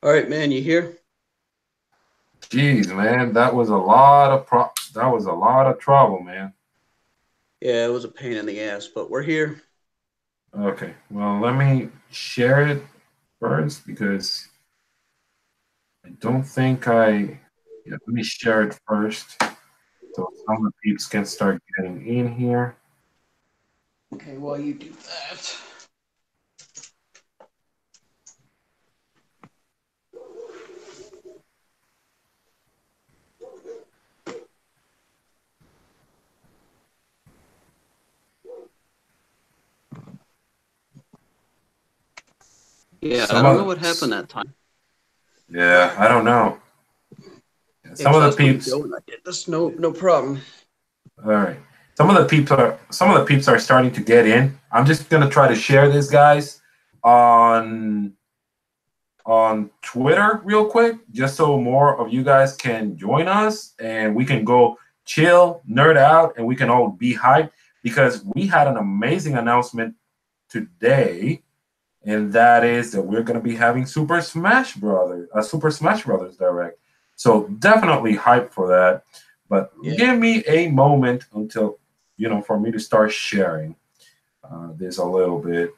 All right, man, you here? Jeez, man, that was a lot of trouble, man. Yeah, it was a pain in the ass, but we're here. Okay, well, let me share it first because I don't think yeah, let me share it first so some of the peeps can start getting in here. Okay, while you do that. Yeah, I Some don't know of, what happened that time. yeah, I don't know. Yeah, Some of the trust me, peeps, Joe, and I did this. No problem. all right. Some of the peeps are starting to get in. I'm just gonna try to share this, guys, on Twitter real quick, just so more of you guys can join us and we can go chill, nerd out, and we can all be hyped because we had an amazing announcement today, and that is that we're going to be having Super Smash Brothers Direct. So definitely hyped for that. But Yeah. give me a moment until for me to start sharing this a little bit.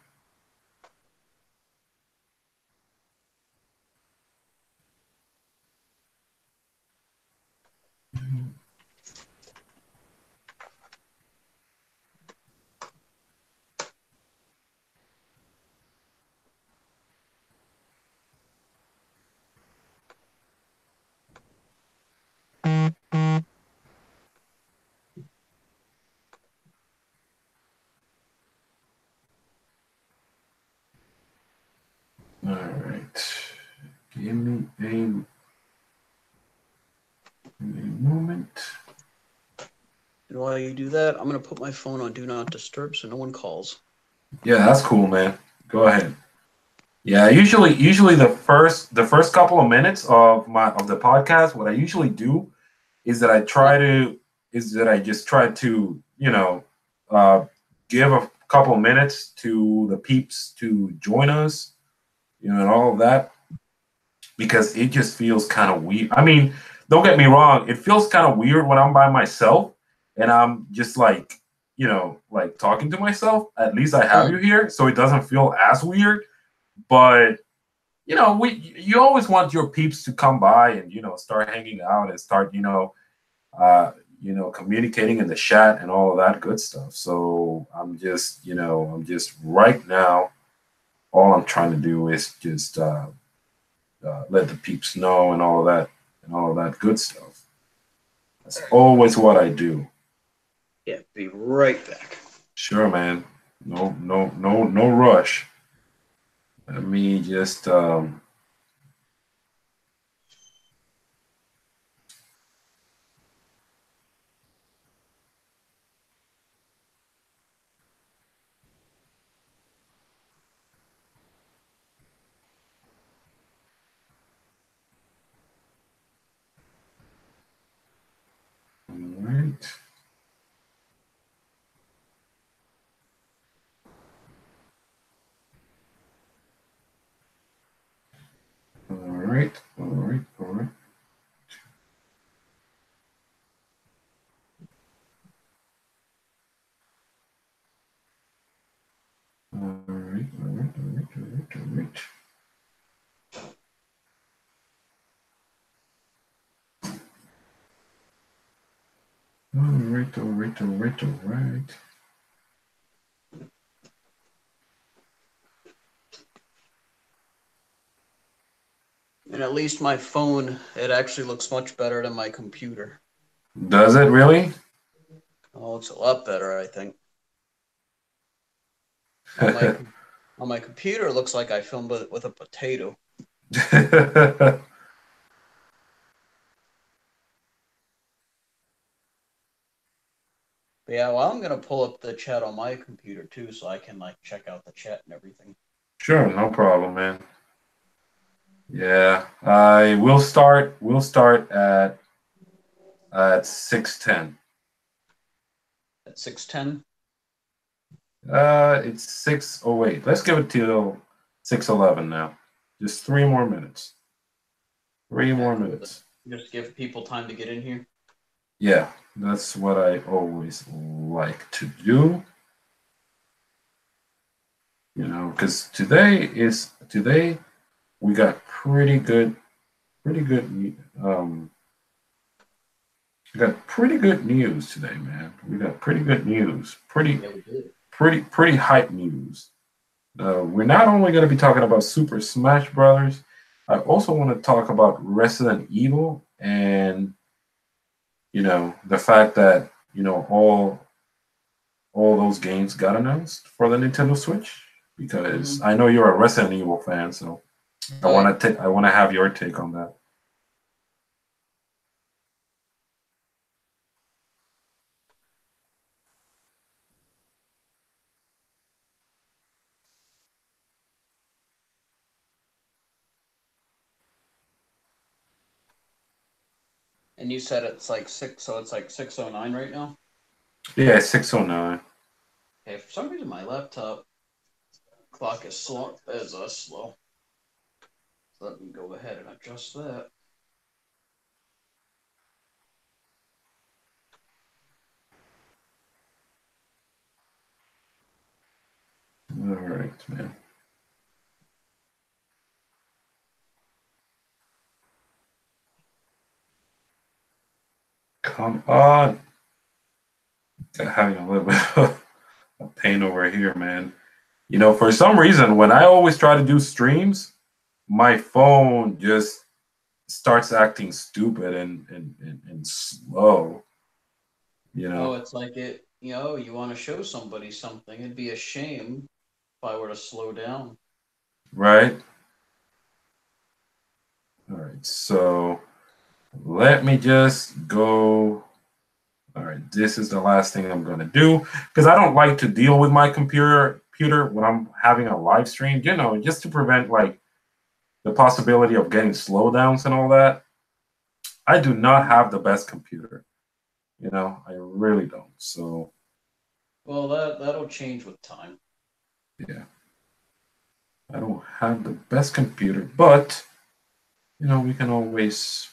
All right. Give me a moment. And while you do that, I'm gonna put my phone on Do Not Disturb so no one calls. Yeah, that's cool, man. Go ahead. Yeah, usually the first couple of minutes of the podcast, what I usually do is that Yeah. I just try to uh, give a couple of minutes to the peeps to join us, and all of that because it just feels kind of weird. I mean, don't get me wrong, it feels kind of weird when I'm by myself and I'm just like like talking to myself. At least I have you Mm. here, so it doesn't feel as weird. But you always want your peeps to come by and start hanging out and start uh, communicating in the chat and all of that good stuff. So I'm just right now. All I'm trying to do is just let the peeps know and all of that good stuff. That's always what I do. Yeah, be right back. Sure, man. No rush. Let me just all right. All right, all right, all right. All right, all right, all right, all right, all right. All right, all right, all right, all right. And at least my phone, it actually looks much better than my computer. Does it really? Oh, it's a lot better, I think. On my on my computer, it looks like I filmed with a potato. But yeah, well, I'm gonna pull up the chat on my computer too, so I can like check out the chat and everything. Sure, no problem, man. Yeah, I will start. We'll start at 6:10. At 6:10. It's 6. Oh wait, let's give it till 6:11 now. Just 3 more minutes. Three Okay, more cool. minutes. Just give people time to get in here. Yeah, that's what I always like to do. You know, because today we got pretty good we got pretty good news today, man. We got pretty good news. Yeah, we did. Pretty hype news. We're not only going to be talking about Super Smash Brothers. I also want to talk about Resident Evil and the fact that all those games got announced for the Nintendo Switch. Because I know you're a Resident Evil fan, so I want to have your take on that. And you said it's like 6, so it's like 6:09 right now. Yeah, 6:09. Okay, for some reason my laptop clock is slow. So let me go ahead and adjust that. All right, man. Come on. Having a little bit of pain over here, man. For some reason, when I always try to do streams, my phone just starts acting stupid and slow. Oh, it's like you want to show somebody something. It'd be a shame if I were to slow down. Right? All right, so let me just go. All right, this is the last thing I'm going to do because I don't like to deal with my computer when I'm having a live stream, just to prevent like the possibility of getting slowdowns and all that. I do not have the best computer. I really don't. So, well, that'll change with time. Yeah, I don't have the best computer, but we can always.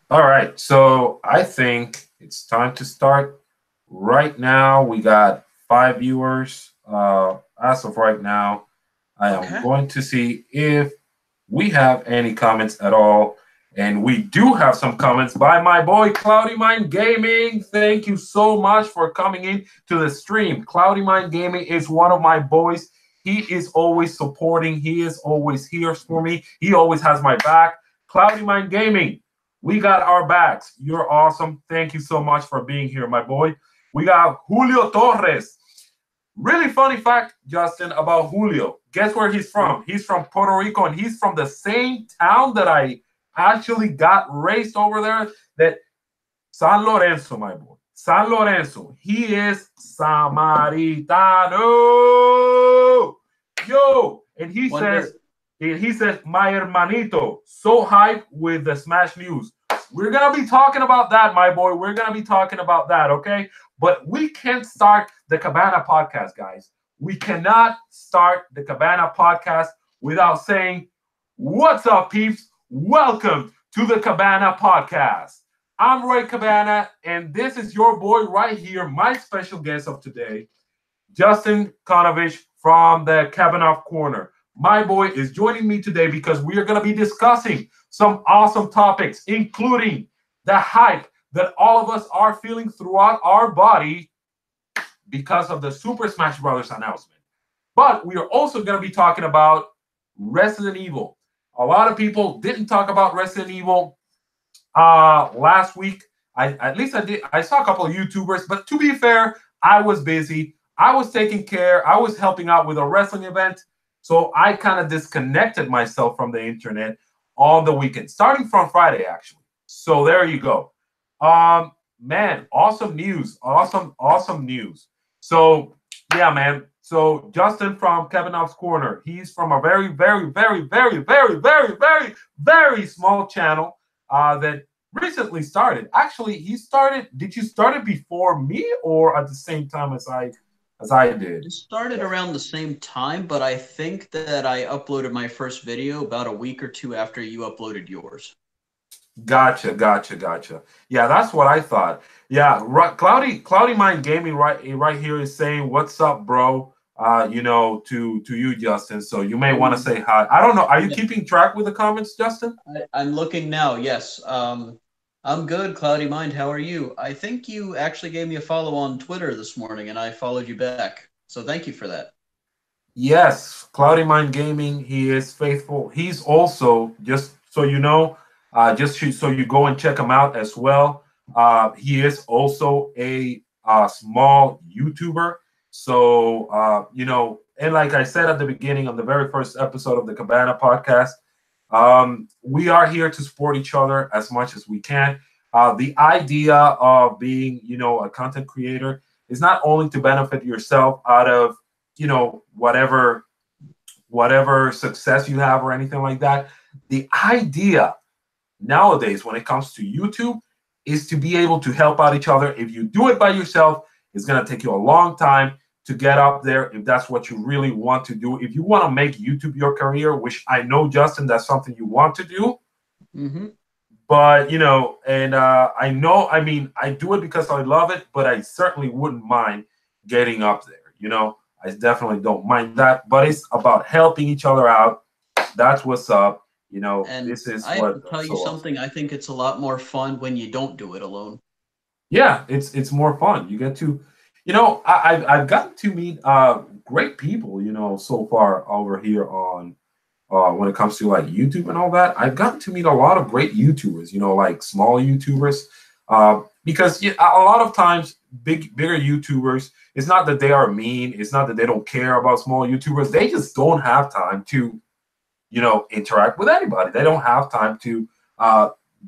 All right, so I think it's time to start. Right now, we got 5 viewers. As of right now, I am going to see if we have any comments at all. And we do have some comments by my boy, Cloudy Mind Gaming. Thank you so much for coming in to the stream. Cloudy Mind Gaming is one of my boys. He is always supporting. He is always here for me. He always has my back. Cloudy Mind Gaming, we got our backs. You're awesome. Thank you so much for being here, my boy. We got Julio Torres. Really funny fact, Justin, about Julio. Guess where he's from? He's from Puerto Rico, and he's from the same town that I actually got raised over there. That San Lorenzo, my boy. San Lorenzo. He is Samaritano. Yo, and he says, my hermanito, so hyped with the Smash news. We're going to be talking about that, my boy. We're going to be talking about that, okay? But we can't start the Cabana podcast, guys. We cannot start the Cabana podcast without saying, what's up, peeps? Welcome to the Cabana podcast. I'm Roy Cabana, and this is your boy right here, my special guest of today, Justin Konovich from the Kavanaugh Corner. My boy is joining me today because we are going to be discussing some awesome topics, including the hype that all of us are feeling throughout our body because of the Super Smash Brothers announcement. But we are also going to be talking about Resident Evil. A lot of people didn't talk about Resident Evil last week. At least I did. I saw a couple of YouTubers, but to be fair, I was busy. I was taking care. I was helping out with a wrestling event, so I kind of disconnected myself from the internet on the weekend, starting from Friday actually. So there you go. Man, awesome news. Awesome news. So yeah, man. So Justin from Kevinov's Corner, he's from a very small channel that recently started. Actually, he started. Did you start it before me or at the same time as I did? It started around the same time, but I think that I uploaded my first video about a week or two after you uploaded yours. Gotcha. Yeah, that's what I thought. Yeah, Cloudy Mind Gaming right here is saying, "What's up, bro?" To you, Justin. So you may want to say hi. I don't know. Are you keeping track with the comments, Justin? I'm looking now. Yes. I'm good, Cloudy Mind. How are you? I think you actually gave me a follow on Twitter this morning, and I followed you back. So thank you for that. Yes, Cloudy Mind Gaming. He is faithful. He's also, just so you know, so you go and check him out as well. He is also a small YouTuber. So and like I said at the beginning of the very first episode of the Cabana podcast, we are here to support each other as much as we can. The idea of being, a content creator is not only to benefit yourself out of, whatever success you have or anything like that. The idea nowadays when it comes to YouTube is to be able to help out each other. If you do it by yourself, it's going to take you a long time to get up there if that's what you really want to do. If you want to make YouTube your career, which I know, Justin, that's something you want to do. Mm-hmm. But, I know, I do it because I love it, but I certainly wouldn't mind getting up there. I definitely don't mind that, but it's about helping each other out. That's what's up. And this is I what. have to tell you something. I think it's a lot more fun when you don't do it alone. Yeah, it's more fun. You get to, I've gotten to meet great people, so far over here on when it comes to like YouTube and all that. I've gotten to meet a lot of great YouTubers, like small YouTubers, because a lot of times bigger YouTubers, it's not that they are mean, it's not that they don't care about small YouTubers. They just don't have time to, interact with anybody. They don't have time to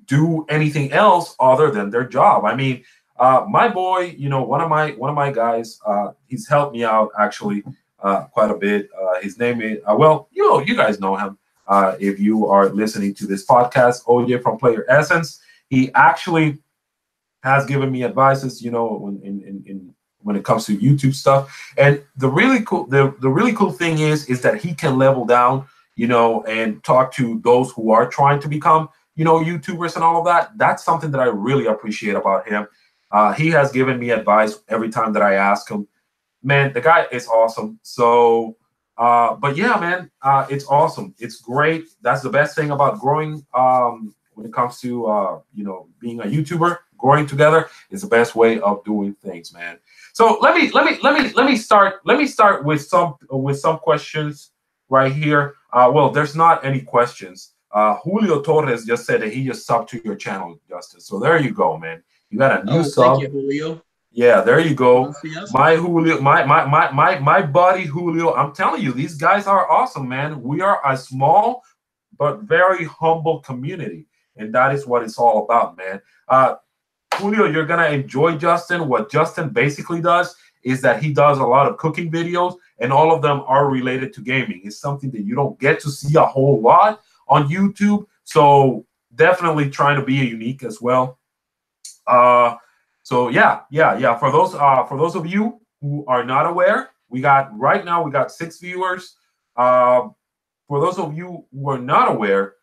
do anything else other than their job. My boy, one of my guys, he's helped me out actually quite a bit. His name is you guys know him if you are listening to this podcast. OJ from Player Essence. He actually has given me advices, when it comes to YouTube stuff. And the really cool thing is that he can level down, and talk to those who are trying to become, YouTubers and all of that. That's something that I really appreciate about him. He has given me advice every time that I ask him. Man, the guy is awesome. So, but yeah, man, it's awesome. It's great. That's the best thing about growing. When it comes to being a YouTuber, growing together is the best way of doing things, man. So let me start with some questions right here. Well, there's not any questions. Julio Torres just said that he just subbed to your channel, Justin. So there you go, man. You got a new sub. Thank you, Julio. Yeah, there you go. My Julio, my buddy Julio. I'm telling you, these guys are awesome, man. We are a small but very humble community, and that is what it's all about, man. Julio, you're gonna enjoy Justin. What Justin basically does is that he does a lot of cooking videos, and all of them are related to gaming. It's something that you don't get to see a whole lot on YouTube. So definitely trying to be unique as well. So yeah. For those of you who are not aware, right now we got 6 viewers. For those of you who are not aware,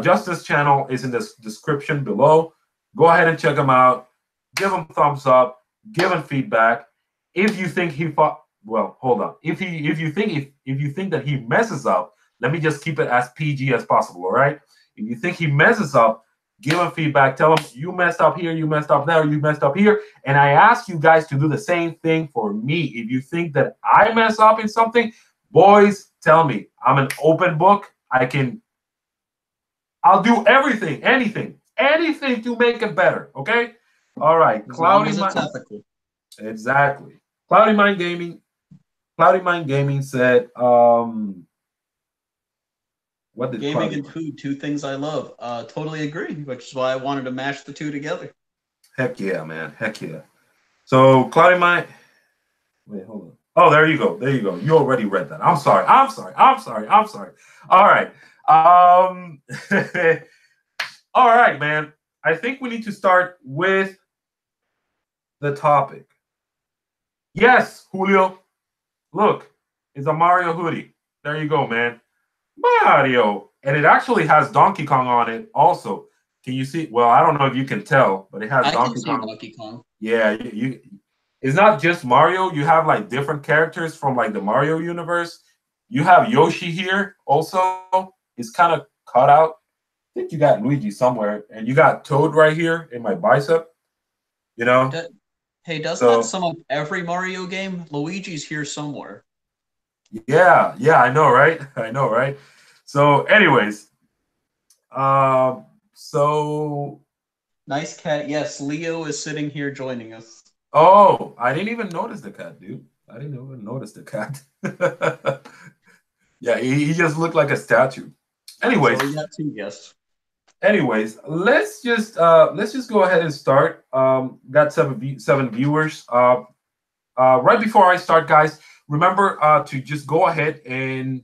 Justin's channel is in the description below. Go ahead and check him out. Give him thumbs up. Give him feedback. If you think he fought, well, hold on. If you think that he messes up, let me just keep it as PG as possible. All right. If you think he messes up, give him feedback. Tell him you messed up here, you messed up there, you messed up here. And I ask you guys to do the same thing for me. If you think that I mess up in something, boys, tell me. I'm an open book. I'll do everything, anything to make it better. Okay. All right. As long as it's ethical. Exactly. Cloudy Mind Gaming. Cloudy Mind Gaming said, what did gaming and food, two things I love. Totally agree, which is why I wanted to mash the two together. Heck yeah, man. Heck yeah. So Cloudy Mind. Wait, hold on. Oh, there you go. There you go. You already read that. I'm sorry. All right. All right, man. I think we need to start with the topic. Yes, Julio. Look, it's a Mario hoodie. There you go, man. Mario. And it actually has Donkey Kong on it also. Can you see? Well, I don't know if you can tell, but it has Donkey Kong. Donkey Kong. Yeah, it's not just Mario. You have like different characters from like the Mario universe. You have Yoshi here also. It's kind of cut out. I think you got Luigi somewhere, and you got Toad right here in my bicep. You know? Hey, doesn't that sum up every Mario game? Luigi's here somewhere. Yeah, I know, right? I know, right? So, anyways, so nice cat. Yes, Leo is sitting here joining us. Oh, I didn't even notice the cat, dude. I didn't even notice the cat. Yeah, he just looked like a statue. Anyways, so we got two guests. Anyways, let's just go ahead and start. Got seven viewers. Right before I start, guys, remember to just go ahead and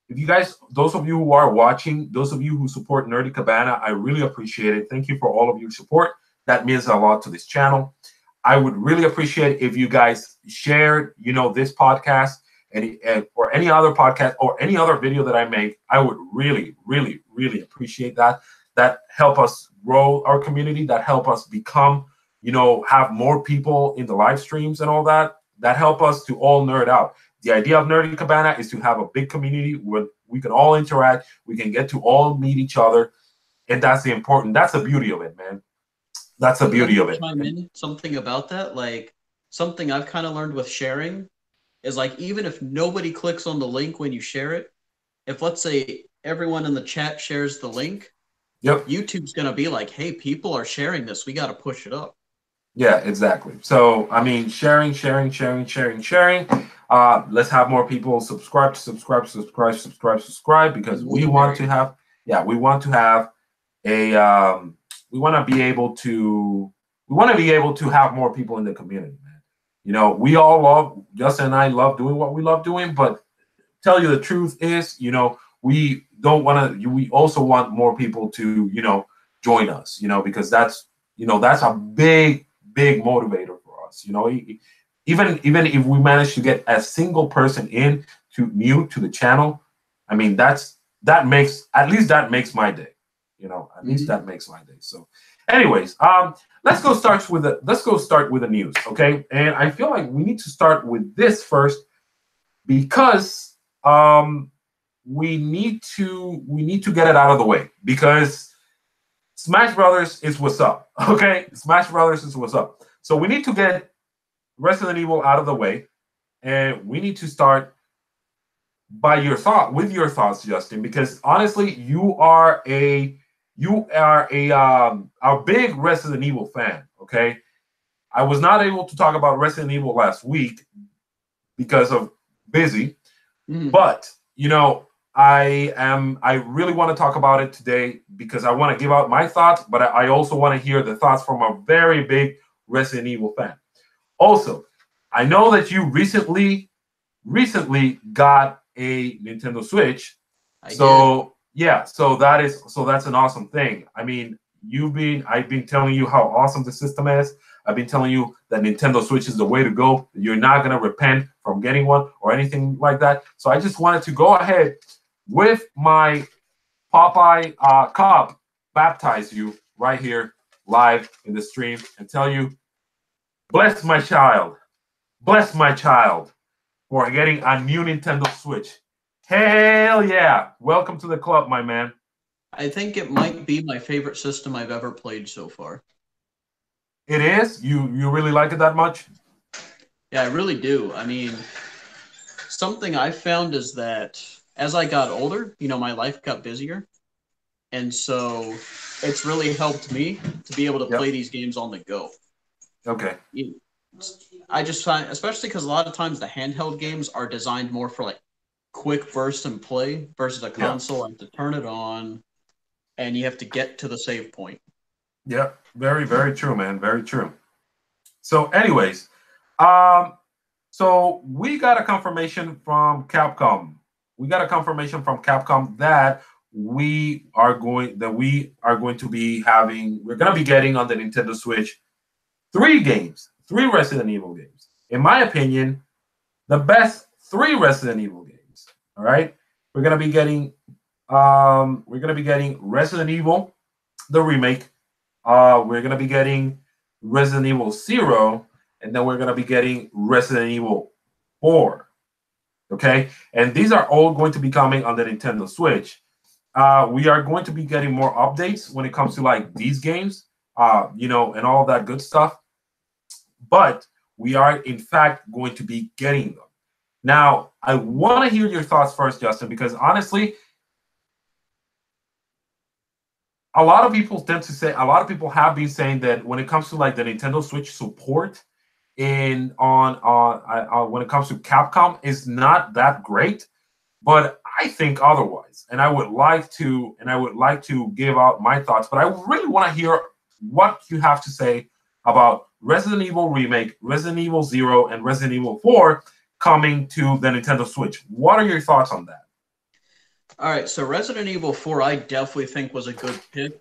if you guys, those of you who are watching, those of you who support Nerdy Cabana, I really appreciate it. Thank you for all of your support. That means a lot to this channel. I would really appreciate if you guys shared, this podcast or any other podcast or any other video that I make. I would really, really, really appreciate that. That help us grow our community. That help us become, have more people in the live streams and all that. That help us to all nerd out. The idea of Nerdy Cabana is to have a big community where we can all interact. We can get to all meet each other. And that's the beauty of it, man. That's the beauty of it. Chime in something about that, like something I've kind of learned with sharing is like even if nobody clicks on the link when you share it, if let's say everyone in the chat shares the link, yep, YouTube's gonna be like, hey, people are sharing this. We got to push it up. Yeah, exactly. So I mean, sharing. Let's have more people subscribe because we want to have we want to be able to have more people in the community, man. We all love, Justin and I love doing what we love doing, but tell you the truth is, we also want more people to, join us, because that's a big motivator for us, even if we manage to get a single person new to the channel, I mean, that makes my day. At least that makes my day. So, anyways, let's go start with the news, okay? And I feel like we need to start with this first because we need to get it out of the way because Smash Brothers is what's up, okay? Smash Brothers is what's up. So we need to get Resident Evil out of the way, and we need to start with your thoughts, Justin, because honestly, you are a big Resident Evil fan, okay? I was not able to talk about Resident Evil last because of busy, but I really want to talk about it today because I want to give out my thoughts, but I also want to hear the thoughts from a very big Resident Evil fan. Also, I know that you recently got a Nintendo Switch. So that's an awesome thing. I mean, I've been telling you how awesome the system is. I've been telling you that Nintendo Switch is the way to go. You're not going to repent from getting one or anything like that. So I just wanted to go ahead with my Popeye cup, baptize you right here live in the stream and tell you, bless my child for getting a new Nintendo Switch. Hell yeah. Welcome to the club, my man. I think it might be my favorite system I've ever played so far. It is? You really like it that much? Yeah, I really do. I mean, something I found is that as I got older, my life got busier. And so it's really helped me to be able to play these games on the go. Okay. I just find, especially because a lot of times the handheld games are designed more for like quick burst and play versus a console. I have to turn it on and you have to get to the save point. Yeah, very, very true, man. Very true. So anyways, so we got a confirmation from Capcom. That we are going to be having, we're going to be getting on the Nintendo Switch 3 Resident Evil games. In my opinion, the best 3 Resident Evil games. All right, we're going to be getting Resident Evil, the remake. We're going to be getting Resident Evil 0, and then we're going to be getting Resident Evil 4. Okay, and these are all going to be coming on the Nintendo Switch. We are going to be getting more updates when it comes to like these games, and all that good stuff. But we are in fact going to be getting them. Now, I want to hear your thoughts first, Justin, because honestly, a lot of people have been saying that when it comes to like the Nintendo Switch support when it comes to Capcom is not that great, but I think otherwise. And I would like to give out my thoughts, but I really want to hear what you have to say about Resident Evil Remake, Resident Evil 0, and Resident Evil 4 coming to the Nintendo Switch. What are your thoughts on that? All right, so Resident Evil 4 I definitely think was a good pick.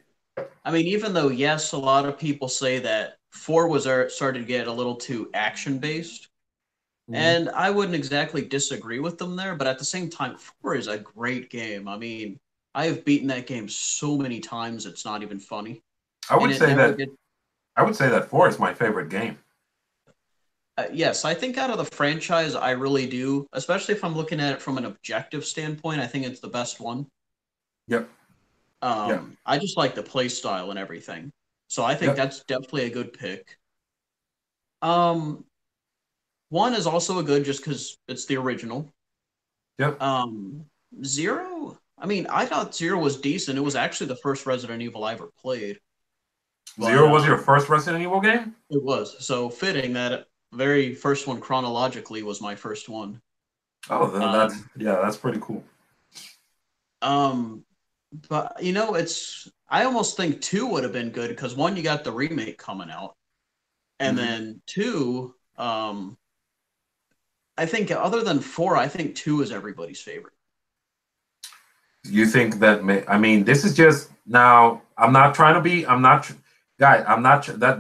I mean, even though, yes, a lot of people say that 4 was started to get a little too action-based, and I wouldn't exactly disagree with them there, but at the same time, 4 is a great game. I mean, I have beaten that game so many times, it's not even funny. I would say that 4 is my favorite game. Yes, I think out of the franchise, I really do, especially if I'm looking at it from an objective standpoint, I think it's the best one. Yep. I just like the play style and everything. So I think that's definitely a good pick. 1 is also a good just because it's the original. Yep. 0, I mean, I thought 0 was decent. It was actually the first Resident Evil I ever played. 0 was your first Resident Evil game? It was. So fitting that very first one chronologically was my first one. Oh, then that's pretty cool. But I almost think 2 would have been good because 1, you got the remake coming out, and then 2, I think other than 4, I think 2 is everybody's favorite. You think that? This is just now.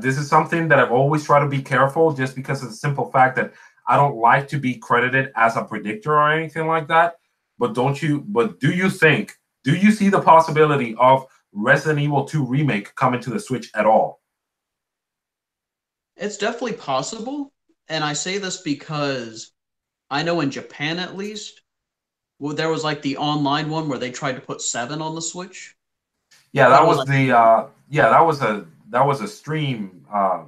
This is something that I've always tried to be careful, just because of the simple fact that I don't like to be credited as a predictor or anything like that. But do you see the possibility of Resident Evil 2 remake coming to the Switch at all? It's definitely possible, and I say this because I know in Japan at least, there was like the online one where they tried to put 7 on the Switch. Yeah, that was a stream.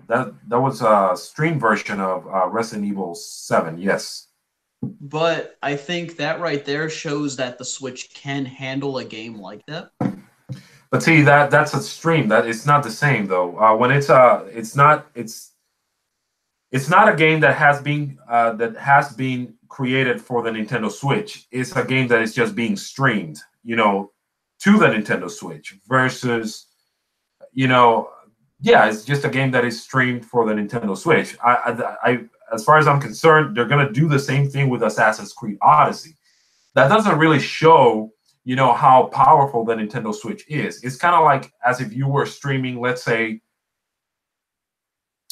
That was a stream version of Resident Evil 7. Yes. But I think that right there shows that the Switch can handle a game like that. But see, that's a stream. That it's not the same though. When it's not a game that has been created for the Nintendo Switch. It's a game that is just being streamed, to the Nintendo Switch versus, it's just a game that is streamed for the Nintendo Switch. I as far as I'm concerned, they're gonna do the same thing with Assassin's Creed Odyssey. That doesn't really show, how powerful the Nintendo Switch is. It's kind of like as if you were streaming, let's say,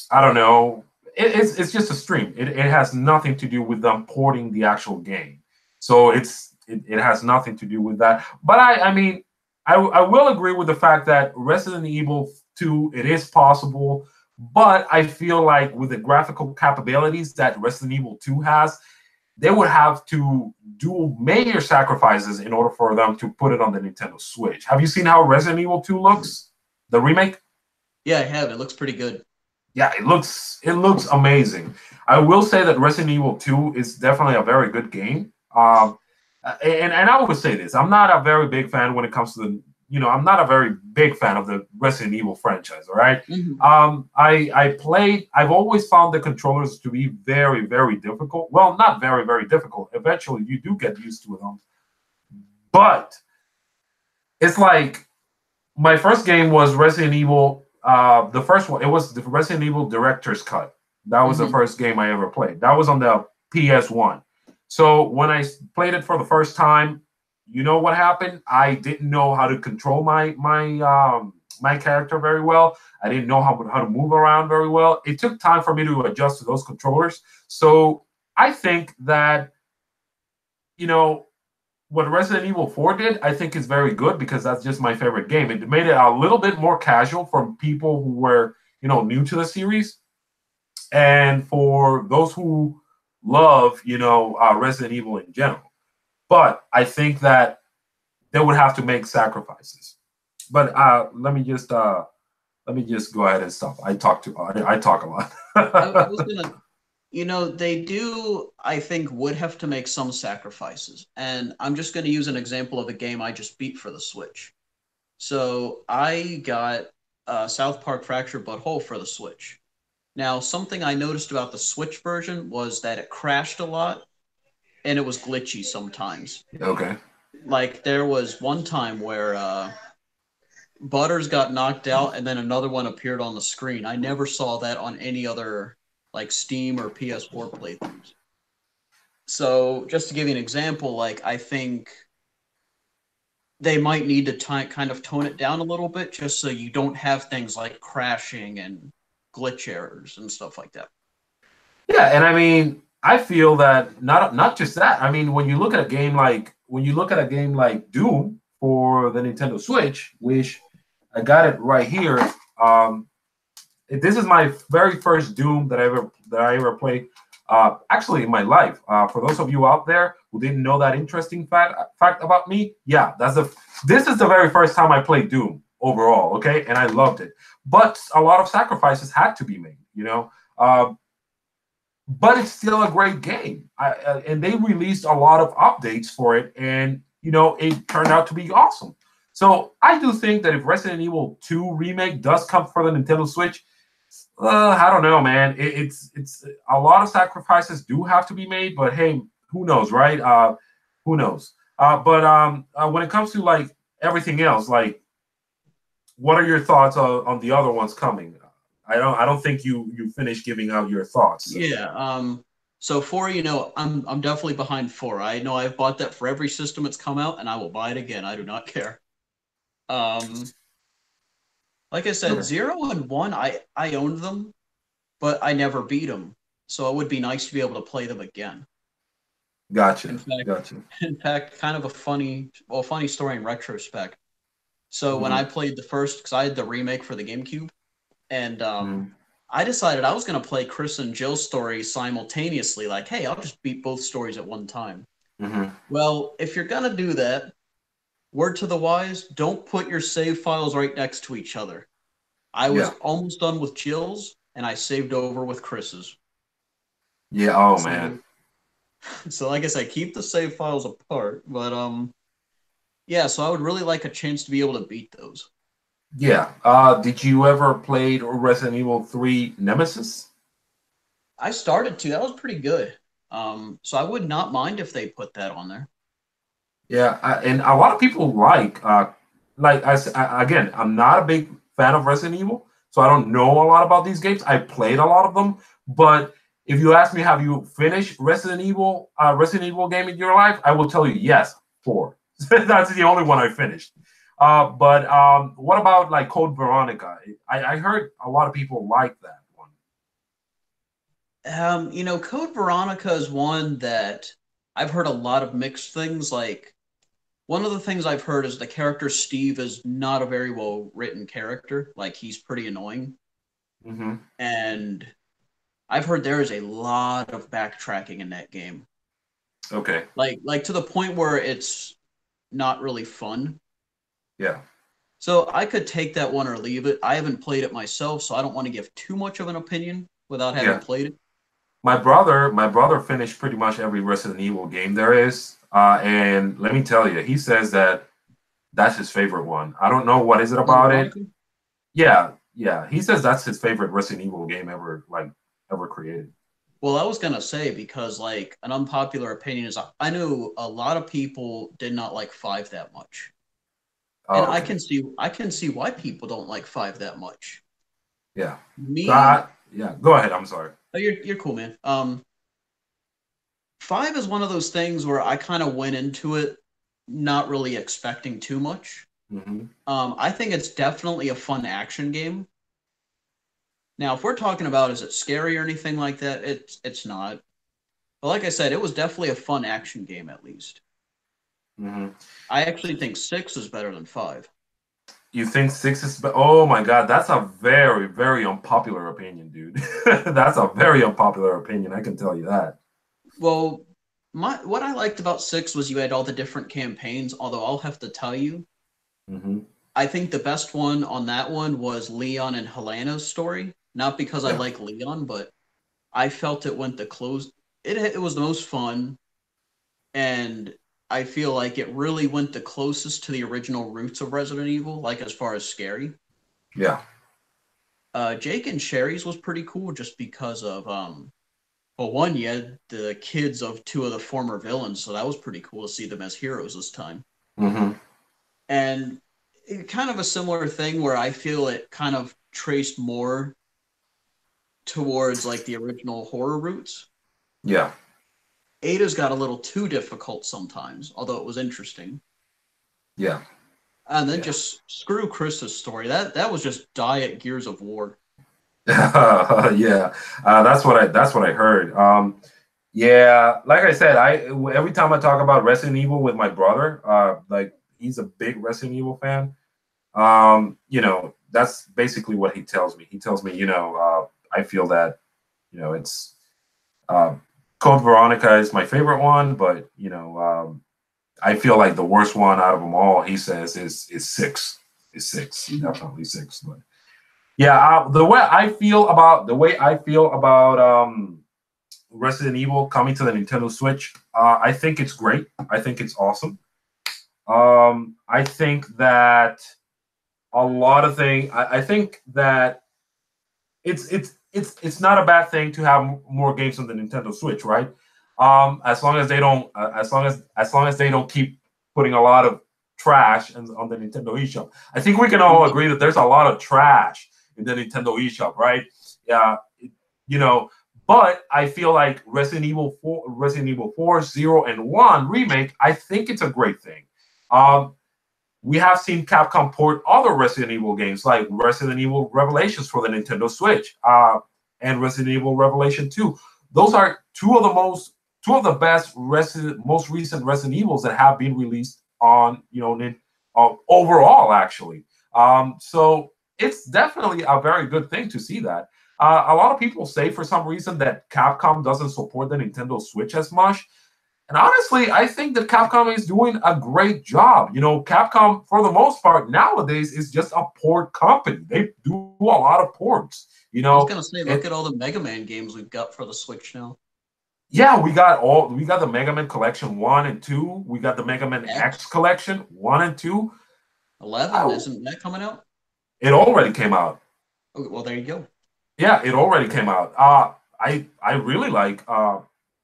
I don't know. It's just a stream. It has nothing to do with them porting the actual game. So it has nothing to do with that. But I will agree with the fact that Resident Evil 2, it is possible. But I feel like with the graphical capabilities that Resident Evil 2 has, they would have to do major sacrifices in order for them to put it on the Nintendo Switch. Have you seen how Resident Evil 2 looks? The remake? Yeah, I have. It looks pretty good. Yeah, it looks amazing. I will say that Resident Evil 2 is definitely a very good game. And I would say this: I'm not a very big fan when it comes to I'm not a very big fan of the Resident Evil franchise. All right. Mhm. I've always found the controllers to be very, very difficult. Well, not very, very difficult. Eventually, you do get used to them, but it's like my first game was Resident Evil. The first one, it was the Resident Evil Director's Cut. That was the Mhm. first game I ever played. That was on the PS1. So when I played it for the first time, you know what happened? I didn't know how to control my character very well. I didn't know how to move around very well. It took time for me to adjust to those controllers. So I think that you know what Resident Evil 4 did, I think is very good because that's just my favorite game. It made it a little bit more casual for people who were, new to the series. And for those who love, Resident Evil in general. But I think that they would have to make sacrifices. But let me just go ahead and stop. I talk a I was lot. gonna, they do, I think, would have to make some sacrifices. And I'm just gonna use an example of a game I just beat for the Switch. So I got South Park Fractured But Whole for the Switch. Now, something I noticed about the Switch version was that it crashed a lot and it was glitchy sometimes. Okay. Like there was one time where Butters got knocked out and then another one appeared on the screen. I never saw that on any other like Steam or PS4 playthroughs. So, just to give you an example, like I think they might need to kind of tone it down a little bit just so you don't have things like crashing and glitch errors and stuff like that. Yeah, and I mean, I feel that not just that. I mean, when you look at a game like Doom for the Nintendo Switch, which I got it right here. Um, this is my very first Doom that I ever played. Actually, in my life. For those of you out there who didn't know that interesting fact about me, yeah, this is the very first time I played Doom overall. Okay, and I loved it. But a lot of sacrifices had to be made. But it's still a great game. And they released a lot of updates for it, and it turned out to be awesome. So I do think that if Resident Evil 2 remake does come for the Nintendo Switch, I don't know, man. It's a lot of sacrifices do have to be made, but hey, who knows, right? Who knows? But when it comes to like everything else, like what are your thoughts on the other ones coming? I don't think you finished giving out your thoughts. So. Yeah. So four, I'm definitely behind four. I know I've bought that for every system it's come out, and I will buy it again. I do not care. Um, like I said, Okay. 0 and 1, I owned them, but I never beat them. So it would be nice to be able to play them again. Gotcha. In fact, Gotcha. in fact, kind of a funny story in retrospect. So when I Mm-hmm. played the first, because I had the remake for the GameCube, and Mm-hmm. I decided I was going to play Chris and Jill's story simultaneously. Like, hey, I'll just beat both stories at one time. Mm-hmm. Well, if you're going to do that, word to the wise, don't put your save files right next to each other. I was Yeah. almost done with Jill's, and I saved over with Chris's. Yeah. Oh man. So, so like I said, keep the save files apart. But yeah. So I would really like a chance to be able to beat those. Yeah. Did you ever play Resident Evil 3 Nemesis? I started to. That was pretty good. So I would not mind if they put that on there. Yeah, and a lot of people like again, I'm not a big fan of Resident Evil, so I don't know a lot about these games. I played a lot of them, but if you ask me, have you finished Resident Evil game in your life? I will tell you yes, four. That's the only one I finished. But what about like Code Veronica? I heard a lot of people like that one. Code Veronica is one that I've heard a lot of mixed things. Like one of the things I've heard is the character Steve is not a very well written character. Like he's pretty annoying. Mm-hmm. And I've heard there is a lot of backtracking in that game. Okay. Like to the point where it's not really fun. Yeah. So I could take that one or leave it. I haven't played it myself, so I don't want to give too much of an opinion without having Yeah. played it. My brother finished pretty much every Resident Evil game there is, and let me tell you, he says that that's his favorite one. I don't know what is it about it. Yeah, yeah. He says that's his favorite Resident Evil game ever, like ever created. Well, I was gonna say because like an unpopular opinion is I knew a lot of people did not like five that much, and Oh, okay. I can see why people don't like five that much. Yeah. So Me, yeah. Go ahead. I'm sorry. oh, you're cool, man. Five is one of those things where I kind of went into it not really expecting too much. Mm-hmm. I think it's definitely a fun action game. Now, if we're talking about is it scary or anything like that, it's not. But like I said, it was definitely a fun action game at least. Mm-hmm. I actually think six is better than five. You think six is? Oh my God, that's a very, very unpopular opinion, dude. That's a very unpopular opinion. I can tell you that. Well, what I liked about six was you had all the different campaigns. Although I'll have to tell you, Mm-hmm. I think the best one on that one was Leon and Helena's story. Not because I Yeah. like Leon, but I felt it went the close. It was the most fun, and I feel like it really went the closest to the original roots of Resident Evil, like as far as scary. Yeah. Jake and Sherry's was pretty cool just because of well, one, you had the kids of two of the former villains, so that was pretty cool to see them as heroes this time. Mm-hmm. And kind of a similar thing where I feel it kind of traced more towards like the original horror roots. Yeah. Ada's got a little too difficult sometimes, although it was interesting. Yeah. And then Yeah. just screw Chris's story. That was just diet Gears of War. Yeah, that's what I heard. Yeah, like I said, I every time I talk about Resident Evil with my brother, like he's a big Resident Evil fan. That's basically what he tells me. He tells me, I feel that, it's uh, Code Veronica is my favorite one, but I feel like the worst one out of them all, he says, is six. Is 6 Mhm. definitely 6, but. Yeah, the way I feel about Resident Evil coming to the Nintendo Switch, I think it's great. I think it's awesome. I think that a lot of things. I think that it's not a bad thing to have more games on the Nintendo Switch, right? As long as they don't, as long as they don't keep putting a lot of trash on the Nintendo eShop. I think we can all agree that there's a lot of trash in the Nintendo eShop, right? Yeah, you know. But I feel like Resident Evil 4, 0, and 1 remake, I think it's a great thing. Um, we have seen Capcom port other Resident Evil games like Resident Evil Revelations for the Nintendo Switch and Resident Evil Revelation 2. Those are two of the best most recent Resident Evils that have been released on overall actually. So it's definitely a very good thing to see that. A lot of people say for some reason that Capcom doesn't support the Nintendo Switch as much. And honestly, I think that Capcom is doing a great job. Capcom, for the most part, nowadays is just a port company. They do a lot of ports. I was gonna say, look it, at all the Mega Man games we've got for the Switch now. yeah, we got the Mega Man Collection 1 and 2. We got the Mega Man X X Collection 1 and 2. 11, I, isn't that coming out? it already came out. Okay, well, there you go. Yeah, it already came out. I really like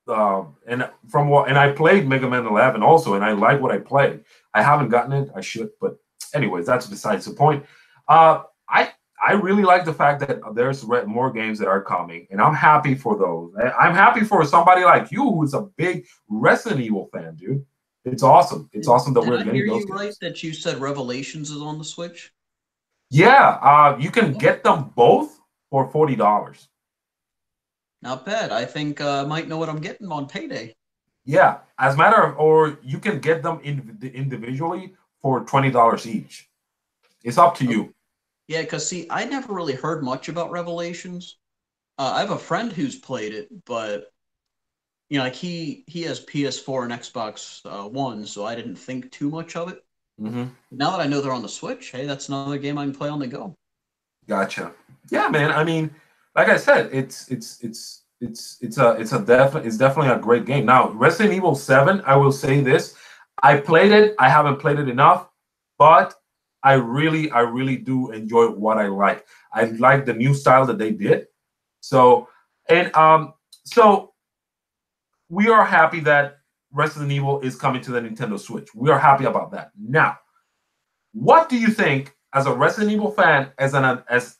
and I played Mega Man 11 also, and I like what I played. I haven't gotten it. I should, but anyways, that's besides the point. I really like the fact that there's more games that are coming, and I'm happy for those. I'm happy for somebody like you who's a big Resident Evil fan, dude. It's awesome. It's awesome that Did we're I hear getting those you right games. that you said Revelations is on the Switch? Yeah, you can get them both for $40. Not bad. I think I might know what I'm getting on payday. Yeah, as a matter of, or you can get them individually for $20 each. It's up to Okay. you. Yeah, because see, I never really heard much about Revelations. I have a friend who's played it, but like he has PS4 and Xbox One, so I didn't think too much of it. Hmm. Now that I know they're on the Switch, hey, that's another game I can play on the go. Gotcha. Yeah, man. I mean, like I said, it's definitely a great game. Now, Resident Evil 7, I will say this. I played it. I haven't played it enough, but I really do enjoy what I like. I like the new style that they did. So, and we are happy that Resident Evil is coming to the Nintendo Switch. We are happy about that. Now, what do you think as a Resident Evil fan, as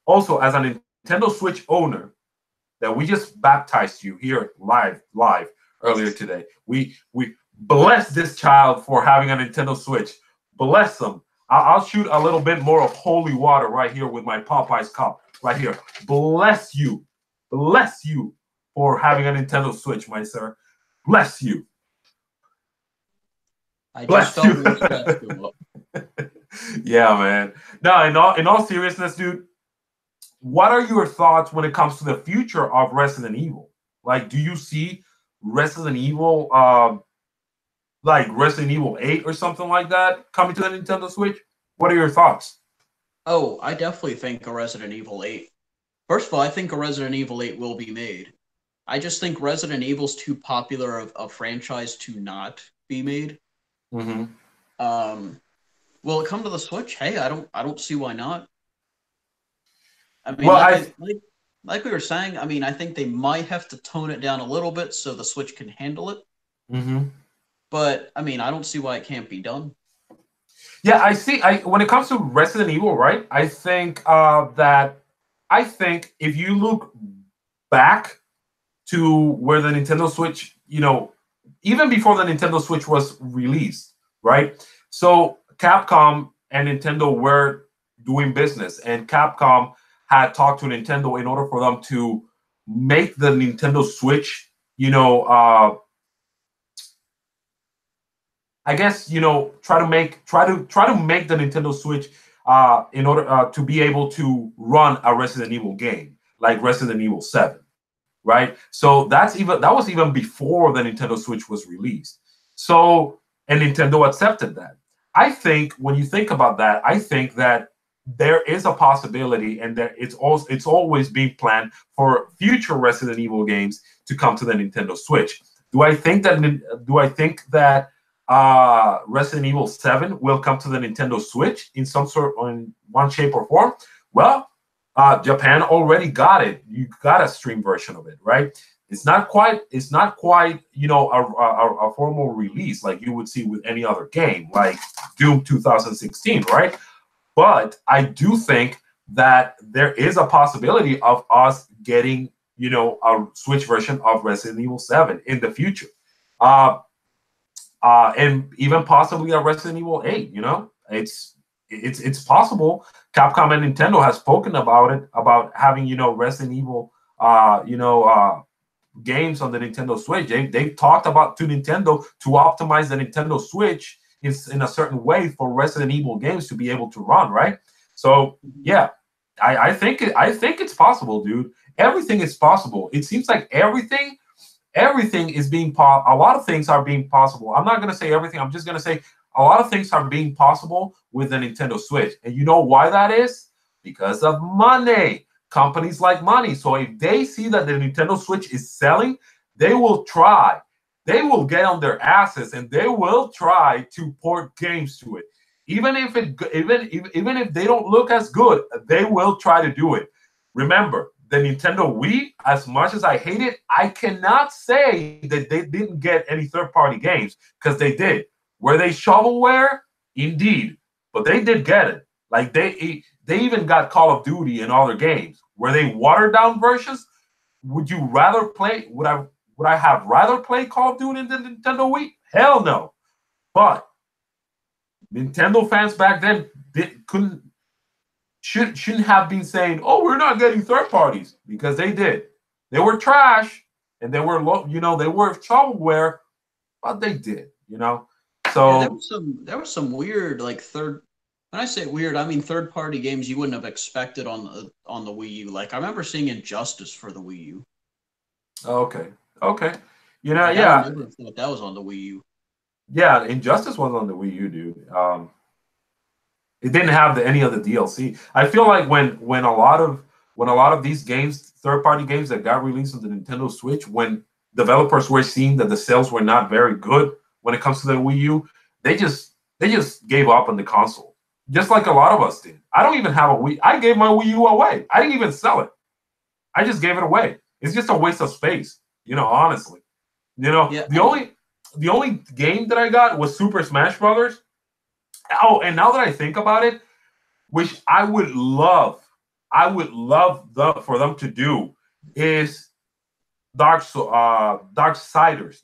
also as a Nintendo Switch owner, that we just baptized you here live earlier Yes. today? We bless this child for having a Nintendo Switch. Bless them. I'll shoot a little bit more of holy water right here with my Popeyes cup right here. Bless you for having a Nintendo Switch, my sir. Bless you. I just Bless felt you. your stats go up. Yeah, man. No, in all seriousness, dude, what are your thoughts when it comes to the future of Resident Evil? Like, do you see Resident Evil, like Resident Evil 8 or something like that, coming to the Nintendo Switch? What are your thoughts? Oh, I definitely think a Resident Evil 8. First of all, I think a Resident Evil 8 will be made. I just think Resident Evil's too popular of a franchise to not be made. Hmm. Will it come to the Switch? Hey, I don't see why not. I mean, Well, I like we were saying, I mean, I think they might have to tone it down a little bit so the Switch can handle it. mhm. But I mean, I don't see why it can't be done. Yeah, I see. I when it comes to Resident Evil, right? I think if you look back to where the Nintendo Switch, even before the Nintendo Switch was released, right? So Capcom and Nintendo were doing business, and Capcom had talked to Nintendo in order for them to make the Nintendo Switch, I guess, try to make the Nintendo Switch in order to be able to run a Resident Evil game like Resident Evil 7, right? So that was even before the Nintendo Switch was released. So, and Nintendo accepted that. I think when you think about that, I think that there is a possibility, and that it's always being planned for future Resident Evil games to come to the Nintendo Switch. Do I think that Resident Evil 7 will come to the Nintendo Switch in some sort, in one shape or form? Well, Japan already got it. You got a stream version of it, right? It's not quite a formal release like you would see with any other game, like Doom 2016, right? But I do think that there is a possibility of us getting, a Switch version of Resident Evil 7 in the future. Uh, and even possibly a Resident Evil 8. It's possible. Capcom and Nintendo has spoken about it, about having Resident Evil games on the Nintendo Switch. They've talked about to Nintendo to optimize the Nintendo Switch in a certain way for Resident Evil games to be able to run, right? So yeah, I think it's possible, dude. Everything is possible. It seems like everything is a lot of things are being possible. I'm not going to say everything. I'm just going to say a lot of things are being possible with the Nintendo Switch. And you know why that is? Because of money. Companies like money. So if they see that the Nintendo Switch is selling, they will try. They will get on their asses and they will try to port games to it. Even if they don't look as good, they will try to do it. Remember, the Nintendo Wii, as much as I hate it, I cannot say that they didn't get any third-party games, because they did. Were they shovelware? Indeed, but they did get it. Like they even got Call of Duty and other games. Were they watered down versions? Would you rather play? Would I have rather played Call of Duty in the Nintendo Wii? Hell no. But Nintendo fans back then couldn't shouldn't have been saying, "Oh, we're not getting third parties," because they did. They were trash, and they were they were shovelware, but they did, you know. Yeah, So there was some weird like third. When I say weird, I mean third party games you wouldn't have expected on the Wii U. Like I remember seeing Injustice for the Wii U. okay, okay, you know, Like I would yeah, never have thought that was on the Wii U. yeah. Injustice was on the Wii U, dude. It didn't have any of the DLC. I feel like when a lot of these games, third party games that got released on the Nintendo Switch, when developers were seeing that the sales were not very good when it comes to the Wii U, they just gave up on the console, just like a lot of us did. I don't even have a Wii. I gave my Wii U away. I didn't even sell it. I just gave it away. It's just a waste of space, you know. Honestly, you know, Yeah, the only game that I got was Super Smash Brothers. Oh, and now that I think about it, which I would love for them to do is Darksiders.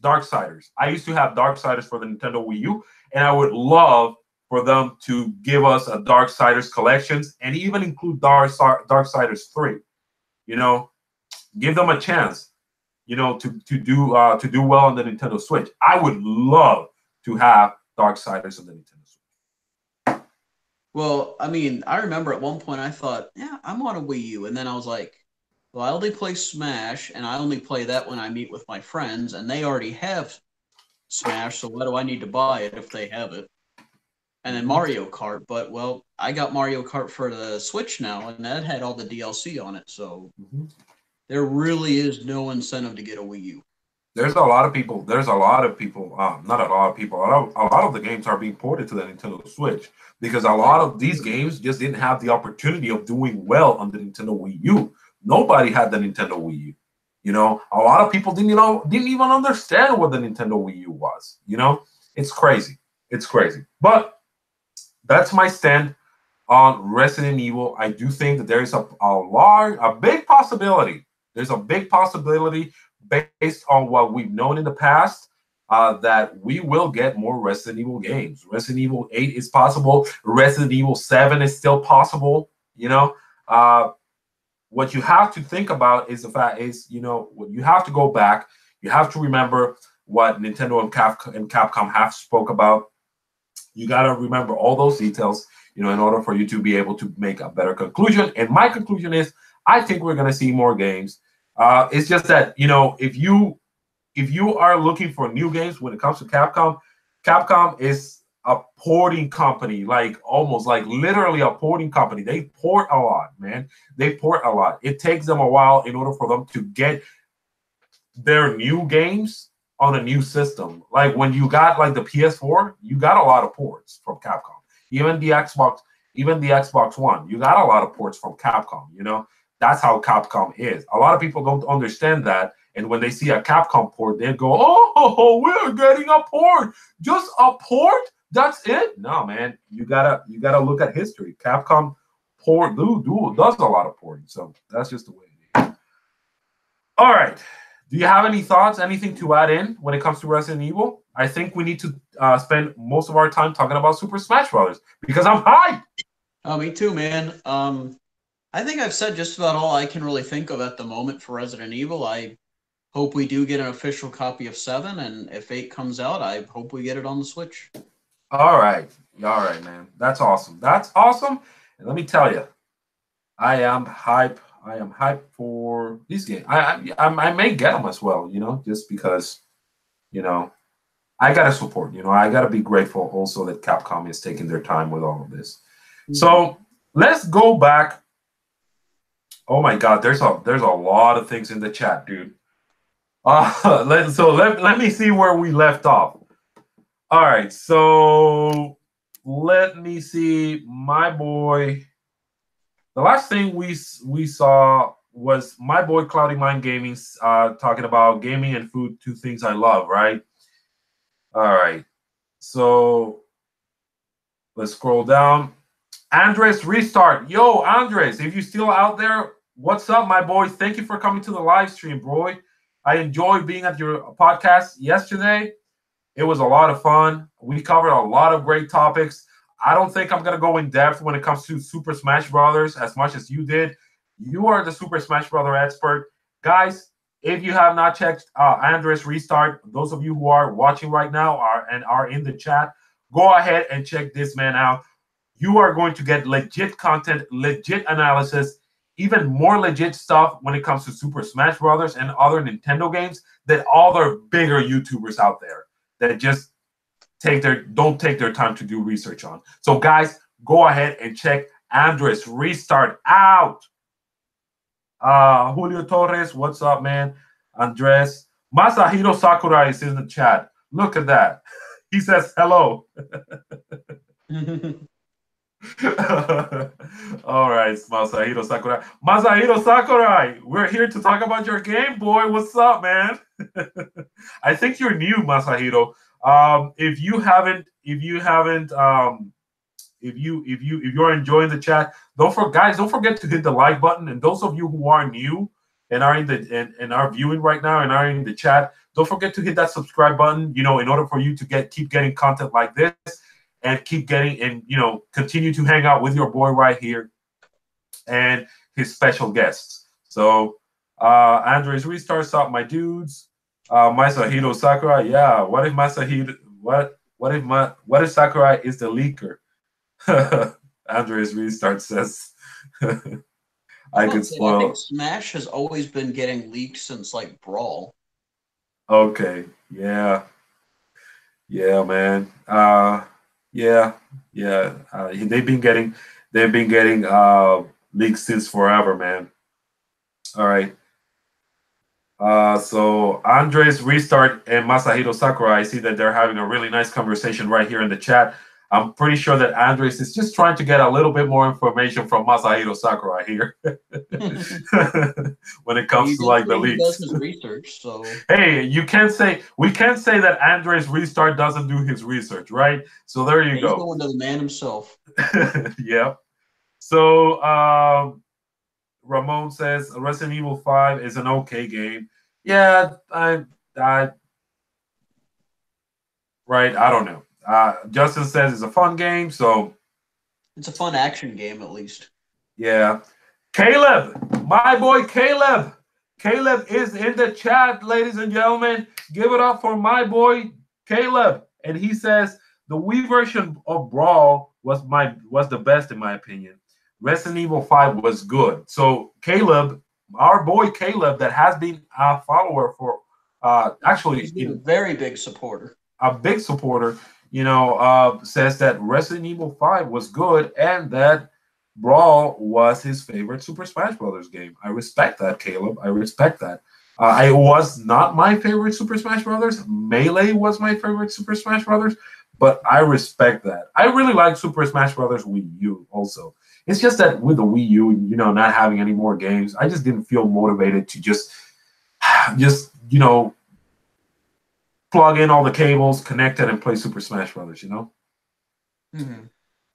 I used to have Darksiders for the Nintendo Wii U, and I would love for them to give us a Darksiders collections and even include Darksiders 3. You know, give them a chance, you know, to do well on the Nintendo Switch. I would love to have Darksiders on the Nintendo Switch. well, I mean, I remember at one point I thought, yeah, I'm on a Wii U, and then I was like, well, I only play Smash, and I only play that when I meet with my friends, and they already have Smash, so why do I need to buy it if they have it? And then Mhm. Mario Kart, but well, I got Mario Kart for the Switch now, and that had all the DLC on it, so Mhm. there really is no incentive to get a Wii U. There's a lot of people. There's a lot of people. Not a lot of people. A lot of the games are being ported to the Nintendo Switch because a lot of these games just didn't have the opportunity of doing well on the Nintendo Wii U. Nobody had the Nintendo Wii U. You know, a lot of people didn't even understand what the Nintendo Wii U was. You know, it's crazy. It's crazy. But that's my stand on Resident Evil. I do think that there is a big possibility. There's a big possibility based on what we've known in the past that we will get more Resident Evil games. Resident Evil 8 is possible. Resident Evil 7 is still possible. You know, what you have to think about is the fact is, you know, you have to go back. You have to remember what Nintendo and Capcom have spoke about. You got to remember all those details, you know, in order for you to be able to make a better conclusion. And my conclusion is, I think we're going to see more games. It's just that, you know, if you are looking for new games when it comes to Capcom, Capcom is a porting company, like almost like literally a porting company. They port a lot, man. They port a lot. It takes them a while in order for them to get their new games on a new system. Like when you got like the PS4, you got a lot of ports from Capcom. Even the Xbox One, you got a lot of ports from Capcom. You know, that's how Capcom is. A lot of people don't understand that, and when they see a Capcom port, they go, "Oh, we're getting a port, just a port. That's it." No, man, you gotta look at history. Capcom does a lot of porting, so that's just the way it is. All right. Do you have any thoughts, anything to add in when it comes to Resident Evil? I think we need to spend most of our time talking about Super Smash Brothers because I'm hyped. Oh, me too, man. I think I've said just about all I can really think of at the moment for Resident Evil. I hope we do get an official copy of 7, and if 8 comes out, I hope we get it on the Switch. All right, man. That's awesome. That's awesome. And let me tell you, I am hype. I am hyped for these games. I may get them as well, you know, just because, you know, I gotta support. You know, I gotta be grateful also that Capcom is taking their time with all of this. So let's go back. Oh my God, there's a lot of things in the chat, dude. Let me see where we left off. All right, so let me see. My boy, the last thing we saw was my boy Cloudy Mind Gaming talking about gaming and food, two things I love, right? All right, so let's scroll down. Andres Restart. Yo, Andres, if you're still out there, what's up, my boy? Thank you for coming to the live stream, bro. I enjoyed being at your podcast yesterday. It was a lot of fun. We covered a lot of great topics. I don't think I'm going to go in depth when it comes to Super Smash Brothers as much as you did. You are the Super Smash Brother expert. Guys, if you have not checked Andres Restart, those of you who are watching right now are in the chat, go ahead and check this man out. You are going to get legit content, legit analysis, even more legit stuff when it comes to Super Smash Brothers and other Nintendo games than all the bigger YouTubers out there that just don't take their time to do research on. So guys, go ahead and check Andres Restart out. Julio Torres, what's up, man? Andres. Masahiro Sakurai is in the chat. Look at that. He says hello. All right, Masahiro Sakurai. Masahiro Sakurai, we're here to talk about your Game Boy. What's up, man? I think you're new, Masahiro. If you're enjoying the chat, don't forget to hit the like button. And those of you who are new and are and are viewing right now and are in the chat, don't forget to hit that subscribe button. In order for you to keep getting content like this and keep getting and continue to hang out with your boy right here and his special guests. So Andres Restarts up, my dudes. Masahiro Sakurai, yeah. What if Sakurai is the leaker? Andres Restart says I could spoil. I think Smash has always been getting leaks since like Brawl. Okay, yeah, man. Yeah. They've been getting leaks since forever, man. All right. So Andres Restart and Masahiro Sakurai, I see that they're having a really nice conversation right here in the chat. I'm pretty sure that Andres is just trying to get a little bit more information from Masahiro Sakurai here when it comes to like the leaks. He does his research, so hey, we can't say that Andres Restart doesn't do his research, right? So there you go. He's going to the man himself. Yeah. So Ramon says Resident Evil 5 is an okay game. Yeah, right. I don't know. Justin says it's a fun game, so it's a fun action game at least. Yeah. Caleb, my boy Caleb. Caleb is in the chat, ladies and gentlemen. Give it up for my boy Caleb. And he says the Wii version of Brawl was the best in my opinion. Resident Evil 5 was good. So Caleb, our boy Caleb, that has been a follower for actually he's been a very big supporter. A big supporter, says that Resident Evil 5 was good and that Brawl was his favorite Super Smash Brothers game. I respect that, Caleb. I respect that. It was not my favorite Super Smash Brothers. Melee was my favorite Super Smash Brothers, but I respect that. I really like Super Smash Brothers Wii U also. It's just that with the Wii U, not having any more games, I just didn't feel motivated to just plug in all the cables, connect it, and play Super Smash Brothers, Mm-hmm.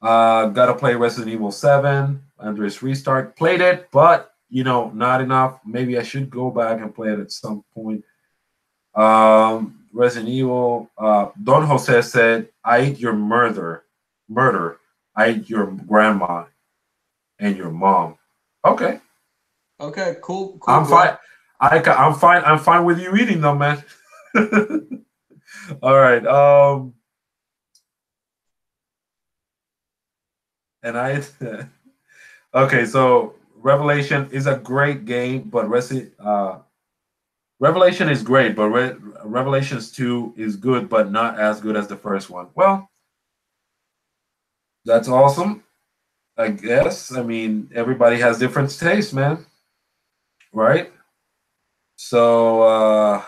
Gotta play Resident Evil 7. Andres Restart. Played it, but, not enough. Maybe I should go back and play it at some point. Resident Evil. Don Jose said, I ate your murder. I ate your grandma and your mom. Okay. Okay, cool. I'm fine. I'm fine with you eating them, man. All right. Okay, so Revelation is a great game, but Revelation is great, but Revelations 2 is good, but not as good as the first one. Well, that's awesome, I guess. I mean, everybody has different tastes, man. Right? So,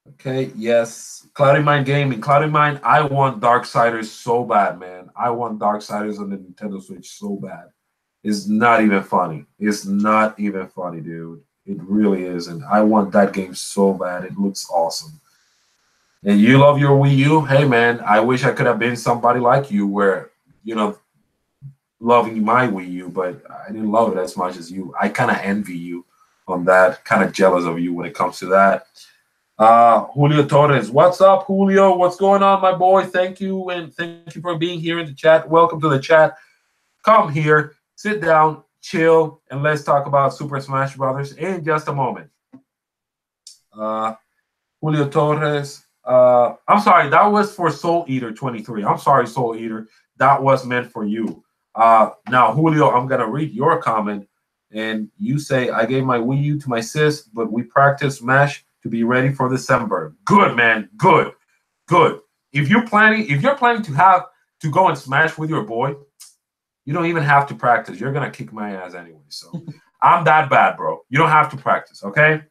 okay, yes. Cloudy Mind Gaming. Cloudy Mind, I want Darksiders so bad, man. I want Darksiders on the Nintendo Switch so bad. It's not even funny. It's not even funny, dude. It really isn't. I want that game so bad. It looks awesome. And you love your Wii U? Hey, man, I wish I could have been somebody like you where, loving my Wii U, but I didn't love it as much as you. I kind of envy you on that. Kind of jealous of you when it comes to that. Julio Torres, what's up, Julio? What's going on, my boy? Thank you, and thank you for being here in the chat. Welcome to the chat. Come here, sit down, chill, and let's talk about Super Smash Brothers in just a moment. Julio Torres. I'm sorry, that was for Soul Eater 23. I'm sorry, Soul Eater. That was meant for you. Now, Julio, I'm gonna read your comment, and you say, I gave my Wii U to my sis, but we practice Smash to be ready for December. Good, man. Good. Good. If you're planning to go and Smash with your boy, you don't even have to practice. You're gonna kick my ass anyway. So I'm that bad, bro. You don't have to practice, okay?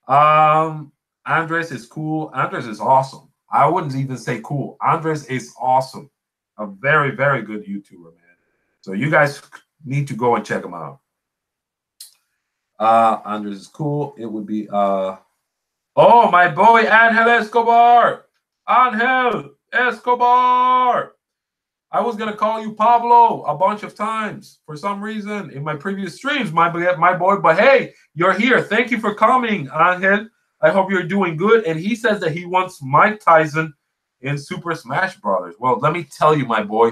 Andres is cool. Andres is awesome. I wouldn't even say cool. Andres is awesome. A very, very good YouTuber, man. So you guys need to go and check him out. Andres is cool. It would be oh, my boy Angel Escobar. Angel Escobar. I was gonna call you Pablo a bunch of times for some reason in my previous streams, my boy. But hey, you're here. Thank you for coming, Angel. I hope you're doing good. And he says that he wants Mike Tyson in Super Smash Brothers. Well, let me tell you, my boy,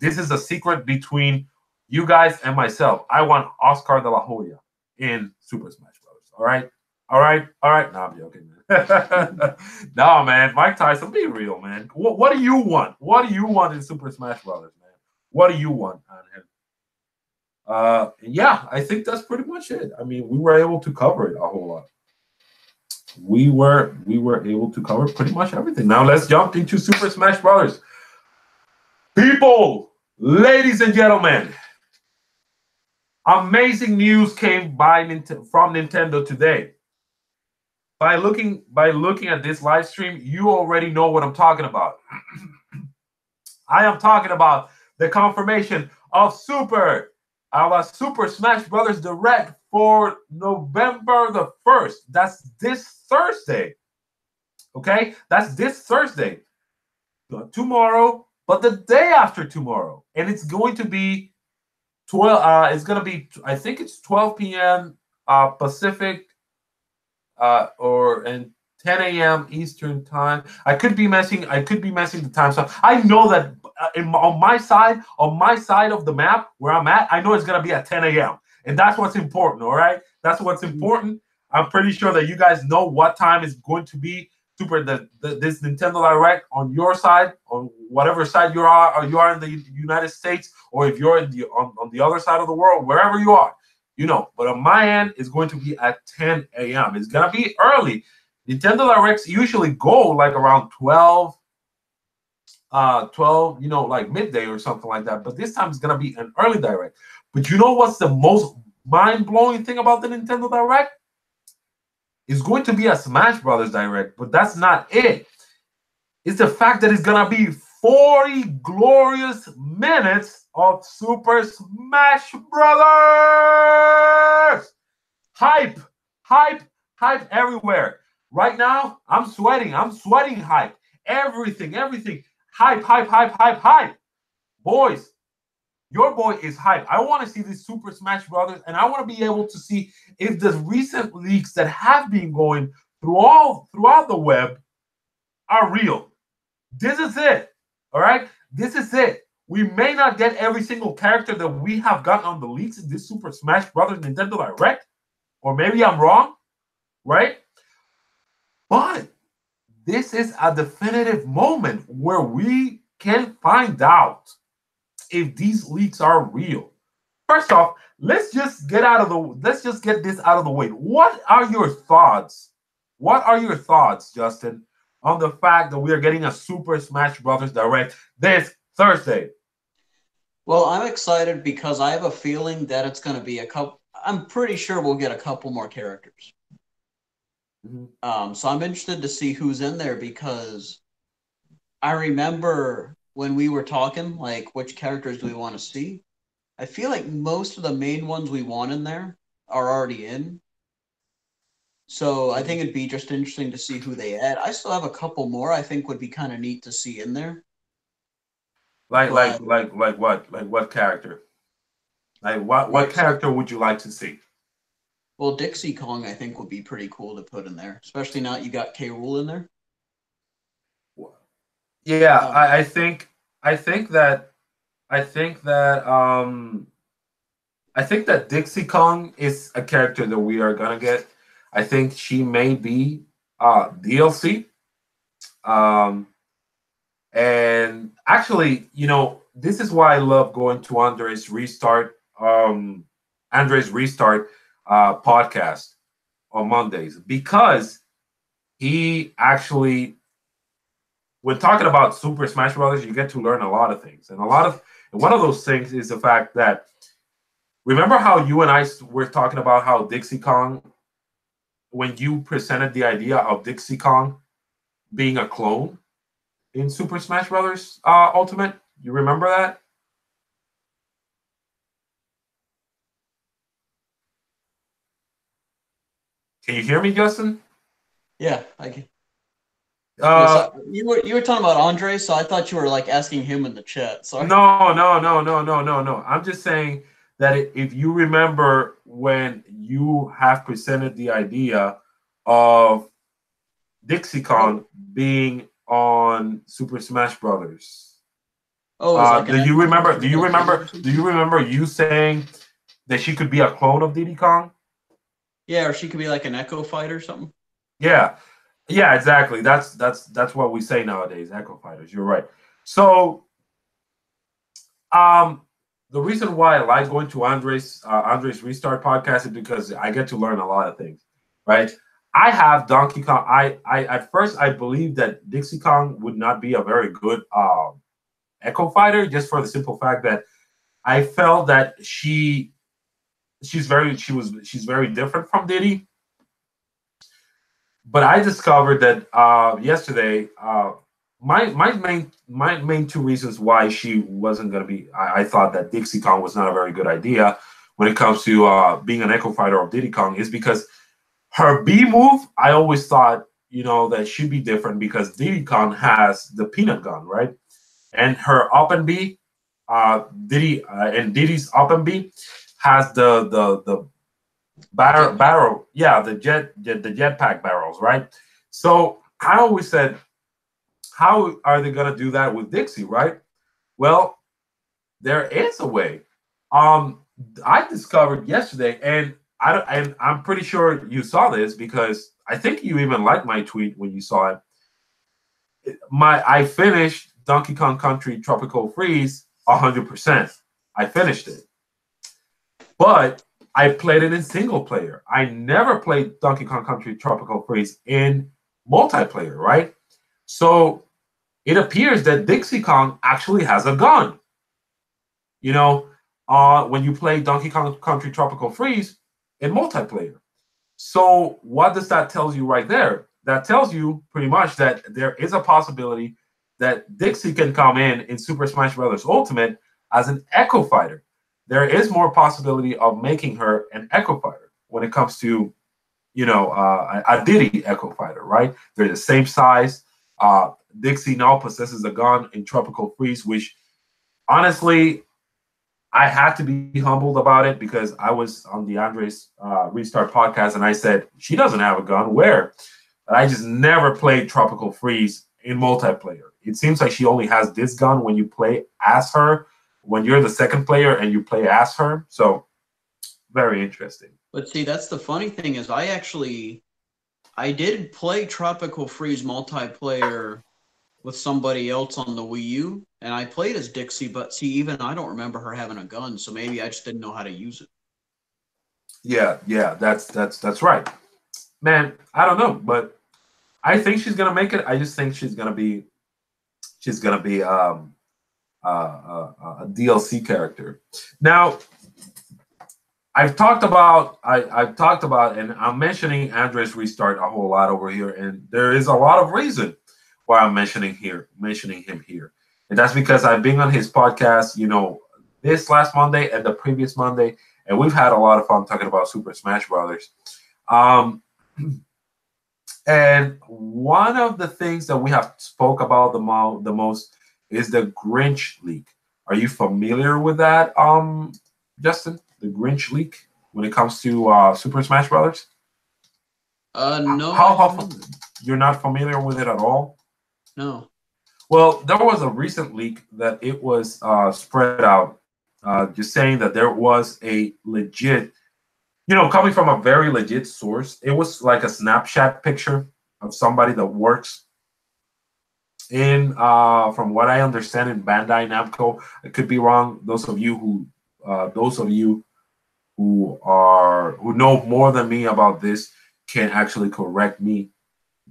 this is a secret between you guys and myself. I want Oscar de la Hoya in Super Smash Brothers. All right, all right, all right. No, I'm joking, man. No, man, Mike Tyson, be real, man. What do you want? What do you want in Super Smash Brothers, man? What do you want on him? Yeah, I think that's pretty much it. I mean, we were able to cover it a whole lot. We were able to cover pretty much everything. Now let's jump into Super Smash Brothers. People, ladies and gentlemen, amazing news came from Nintendo today. By looking at this live stream, you already know what I'm talking about. I am talking about the confirmation of Super Smash Brothers Direct for November the 1st. That's this Thursday. Okay? That's this Thursday. Not tomorrow, but the day after tomorrow. And it's going to be 12 it's going to be, I think it's 12 p.m. Pacific and 10 a.m. Eastern time. I could be messing the time. So I know that on my side of the map where I'm at, I know it's gonna be at 10 a.m. and that's what's important. All right, that's what's important. I'm pretty sure that you guys know what time is going to be this Nintendo Direct on your side, on whatever side you are in the United States, or if you're on the other side of the world, wherever you are. You know, but on my end, it's going to be at 10 a.m. It's going to be early. Nintendo Directs usually go like around 12, you know, like midday or something like that. But this time it's going to be an early Direct. But you know what's the most mind-blowing thing about the Nintendo Direct? It's going to be a Smash Brothers Direct, but that's not it. It's the fact that it's going to be 40 glorious minutes of Super Smash Brothers! Hype, hype, hype everywhere. Right now, I'm sweating hype. Everything. Hype, hype, hype, hype, hype. Boys, your boy is hype. I want to see this Super Smash Brothers, and I want to be able to see if the recent leaks that have been going throughout the web are real. This is it. All right, this is it. We may not get every single character that we have gotten on the leaks in this Super Smash Brothers Nintendo Direct, or maybe I'm wrong, right? But this is a definitive moment where we can find out if these leaks are real. First off, let's just get this out of the way. What are your thoughts? What are your thoughts, Justin, on the fact that we are getting a Super Smash Brothers Direct this Thursday? Well, I'm excited because I have a feeling that it's going to be a couple. I'm pretty sure we'll get a couple more characters. So I'm interested to see who's in there because I remember when we were talking, like, which characters do we want to see? I feel like most of the main ones we want in there are already in. So I think it'd be just interesting to see who they add. I still have a couple more I think would be kind of neat to see in there. Like what? Like what character? Like what character would you like to see? Well, Dixie Kong, I think, would be pretty cool to put in there, especially now that you got K. Rool in there. Yeah, I think that I think that Dixie Kong is a character that we are gonna get. I think she may be DLC. Um, and actually, this is why I love going to Andre's Restart podcast on Mondays, because he actually, when talking about Super Smash Brothers, you get to learn a lot of things, and one of those things is the fact that, remember how you and I were talking about how Dixie Kong, when you presented the idea of Dixie Kong being a clone in Super Smash Brothers Ultimate, you remember that? Can you hear me, Justin? Yeah, I can. Yeah, Uh, so you were talking about Andre, so I thought you were like asking him in the chat. Sorry. no, no, no, no, no, no, no. I'm just saying that if you remember when you have presented the idea of Dixie Oh, Kong being on Super Smash Brothers. oh, is like an Do you echo remember? fighter, Do you like Diddy remember? or Do something? you remember you saying that she could be a clone of Diddy Kong? Yeah, or she could be like an echo fighter or something. Yeah, yeah, exactly. That's what we say nowadays. Echo fighters. You're right. So, um, the reason why I like going to Andre's Restart podcast is because I get to learn a lot of things. Right. I have Donkey Kong. I at first I believed that Dixie Kong would not be a very good Echo Fighter, just for the simple fact that I felt that she's very different from Diddy. But I discovered that yesterday. My main two reasons why she wasn't going to be. I thought that Dixie Kong was not a very good idea when it comes to being an Echo Fighter of Diddy Kong, is because her B move. I always thought that should be different because Diddy Kong has the peanut gun, right? And her up and B, Diddy's up and B has the Jetpack. barrel, yeah, the jetpack barrels, right? So I always said, how are they gonna do that with Dixie, right? Well, there is a way. Um, I discovered yesterday, and I'm pretty sure you saw this because I think you even liked my tweet when you saw it. I finished Donkey Kong Country Tropical Freeze 100%. I finished it, but I played it in single player. I never played Donkey Kong Country Tropical Freeze in multiplayer, right? So it appears that Dixie Kong actually has a gun. You know, when you play Donkey Kong Country Tropical Freeze in multiplayer. So what does that tell you right there? That tells you pretty much that there is a possibility that Dixie can come in Super Smash Bros. Ultimate as an Echo Fighter. There is more possibility of making her an Echo Fighter when it comes to, a Diddy Echo Fighter, right? They're the same size. Dixie now possesses a gun in Tropical Freeze, which honestly, I had to be humbled about it because I was on the Andres Restart podcast and I said, she doesn't have a gun. Where? But I just never played Tropical Freeze in multiplayer. It seems like she only has this gun when you play as her, when you're the second player and you play as her. So very interesting. But see, that's the funny thing is I did play Tropical Freeze multiplayer with somebody else on the Wii U, and I played as Dixie, but see, even I don't remember her having a gun, so maybe I just didn't know how to use it. Yeah, that's right. Man, I don't know, but I think she's gonna make it. I just think she's gonna be a DLC character. Now, I've talked about, and I'm mentioning Andres Restart a whole lot over here, and there is a lot of reason why I'm mentioning him here, and that's because I've been on his podcast, this last Monday and the previous Monday, and we've had a lot of fun talking about Super Smash Brothers. Um, and one of the things that we have spoke about the most is the Grinch leak. Are you familiar with that, Justin? The Grinch leak when it comes to Super Smash Brothers? No, I How haven't. you're not familiar with it at all? No. Well, there was a recent leak that it was spread out just saying that there was a legit, coming from a very legit source. It was like a Snapchat picture of somebody that works in, from what I understand, in Bandai Namco. I could be wrong. Those of you who know more than me about this can actually correct me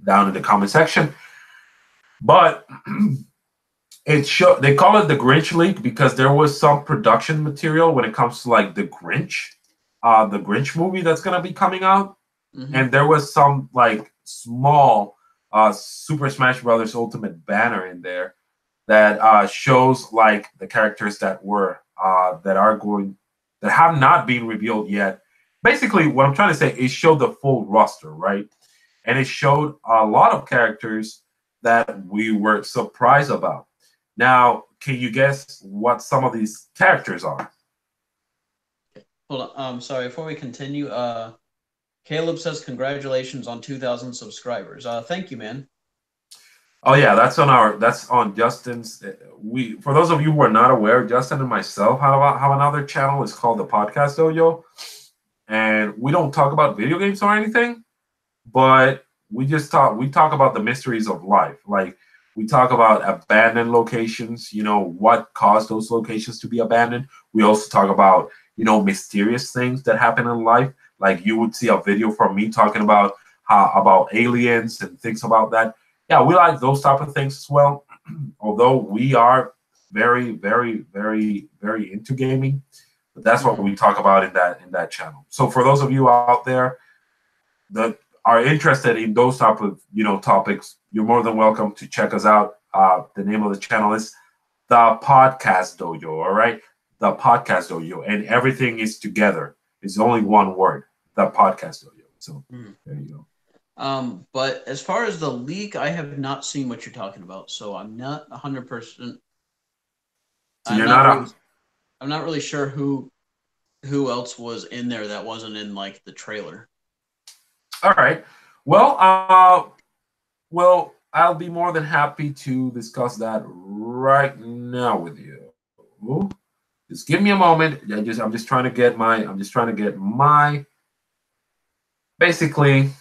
down in the comment section. But they call it the Grinch leak because there was some production material when it comes to like the Grinch movie that's gonna be coming out, and there was some like small Super Smash Brothers Ultimate banner in there that shows like the characters that have not been revealed yet. Basically, what I'm trying to say is show the full roster, right? And it showed a lot of characters that we were surprised about. Now, can you guess what some of these characters are? Hold on. Sorry, before we continue, Caleb says congratulations on 2,000 subscribers. Thank you, man. Oh yeah, that's on Justin's. For those of you who are not aware, Justin and myself have another channel. It's called the Podcast Dojo, and we don't talk about video games or anything, but we talk about the mysteries of life. Like, we talk about abandoned locations, what caused those locations to be abandoned. We also talk about, mysterious things that happen in life. Like, you would see a video from me talking about aliens and things about that. Yeah, we like those type of things as well. Although we are very, very, very, very into gaming, but that's what we talk about in that channel. So for those of you out there that are interested in those type of topics, you're more than welcome to check us out. The name of the channel is the Podcast Dojo. All right, the Podcast Dojo, and everything is together. It's only one word, the Podcast Dojo. So there you go. But as far as the leak, I have not seen what you're talking about, so I'm not 100%. So you're not. I'm not really sure who else was in there that wasn't in like the trailer. All right. Well, I'll be more than happy to discuss that right now with you. Ooh, just give me a moment. I'm just trying to get my. Basically,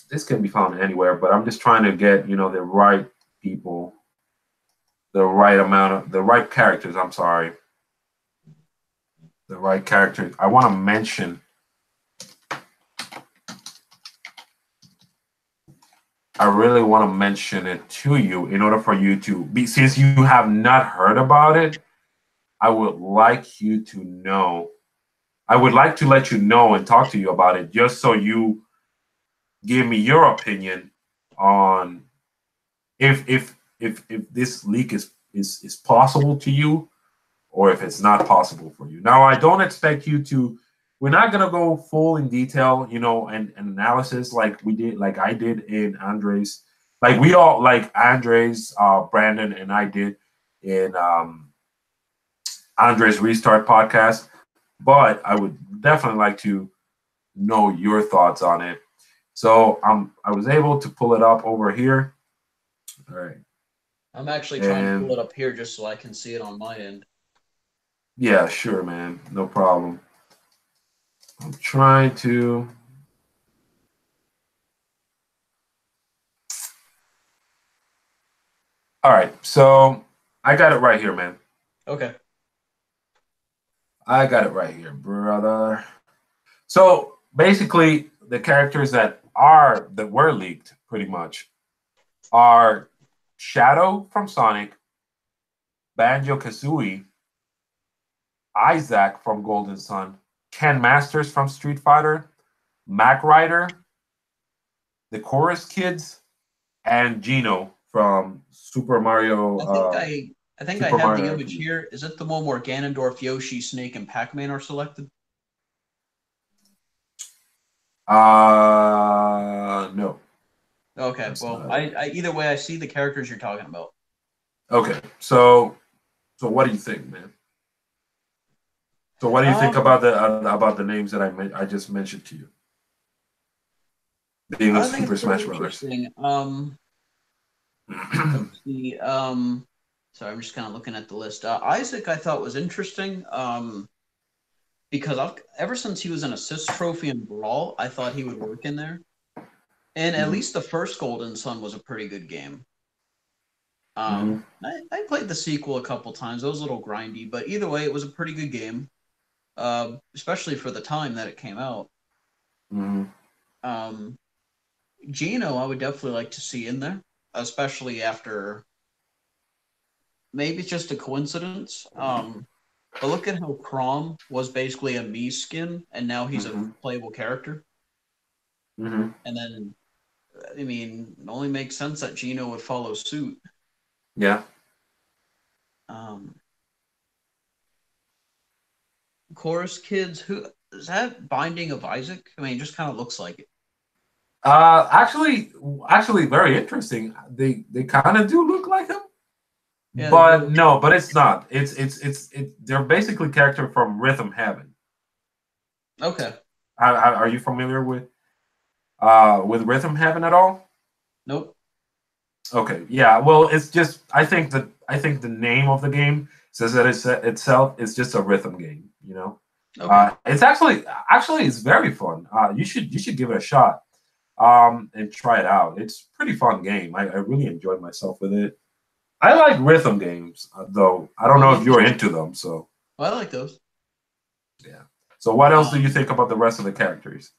this can be found anywhere, but I'm just trying to get the right people, the right characters. I'm sorry, the right characters. I want to mention. I really want to mention it to you in order for you to be, since you have not heard about it, I would like you to know. I would like to let you know and talk to you about it just so you give me your opinion on if this leak is possible to you or if it's not possible for you. Now, I don't expect you to. We're not gonna go full in detail, and analysis like I did in Andres, like we all like Andres, Brandon, and I did in Andres Restart podcast. But I would definitely like to know your thoughts on it. So I was able to pull it up over here. All right. I'm actually trying to pull it up here just so I can see it on my end. Yeah, sure, man. No problem. I'm trying to. All right, so I got it right here, man. Okay. I got it right here, brother. So basically, the characters that were leaked pretty much are Shadow from Sonic, Banjo-Kazooie, Isaac from Golden Sun, Ken Masters from Street Fighter, Mac Rider, the Chorus Kids, and Gino from Super Mario. I think I have the image here. Is it the one where Ganondorf, Yoshi, Snake, and Pac-Man are selected? No. Okay, well, I either way, I see the characters you're talking about. Okay, so what do you think, man? So what do you think about the names that I just mentioned to you? Being a Super Smash Brothers. Let's see. So I'm just kind of looking at the list. Isaac, I thought was interesting because ever since he was an assist trophy in Brawl, I thought he would work in there. And at Mm-hmm. least the first Golden Sun was a pretty good game. Mm-hmm. I played the sequel a couple times. It was a little grindy, but either way, it was a pretty good game, especially for the time that it came out. Mm-hmm. Um, Gino, I would definitely like to see in there, especially after maybe it's just a coincidence. But look at how Crom was basically a me skin, and now he's a Mm-hmm. playable character. Mm-hmm. And then, I mean, it only makes sense that Gino would follow suit. Yeah. Um, Chorus Kids, who is that? Binding of Isaac? I mean, it just kind of looks like it. Actually, very interesting. They kind of do look like him, Yeah, they but do. no, but it's not. They're basically character from Rhythm Heaven. Okay. Are you familiar with Rhythm Heaven at all? Nope. Okay, yeah. Well, it's just I think the name of the game says that itself is just a rhythm game. Okay. It's actually it's very fun. You should give it a shot and try it out. It's a pretty fun game. I really enjoyed myself with it. I like rhythm games, though. I don't know if Mm-hmm. you're into them. So Well, I like those. yeah. So what else do you Um, think about the rest of the characters?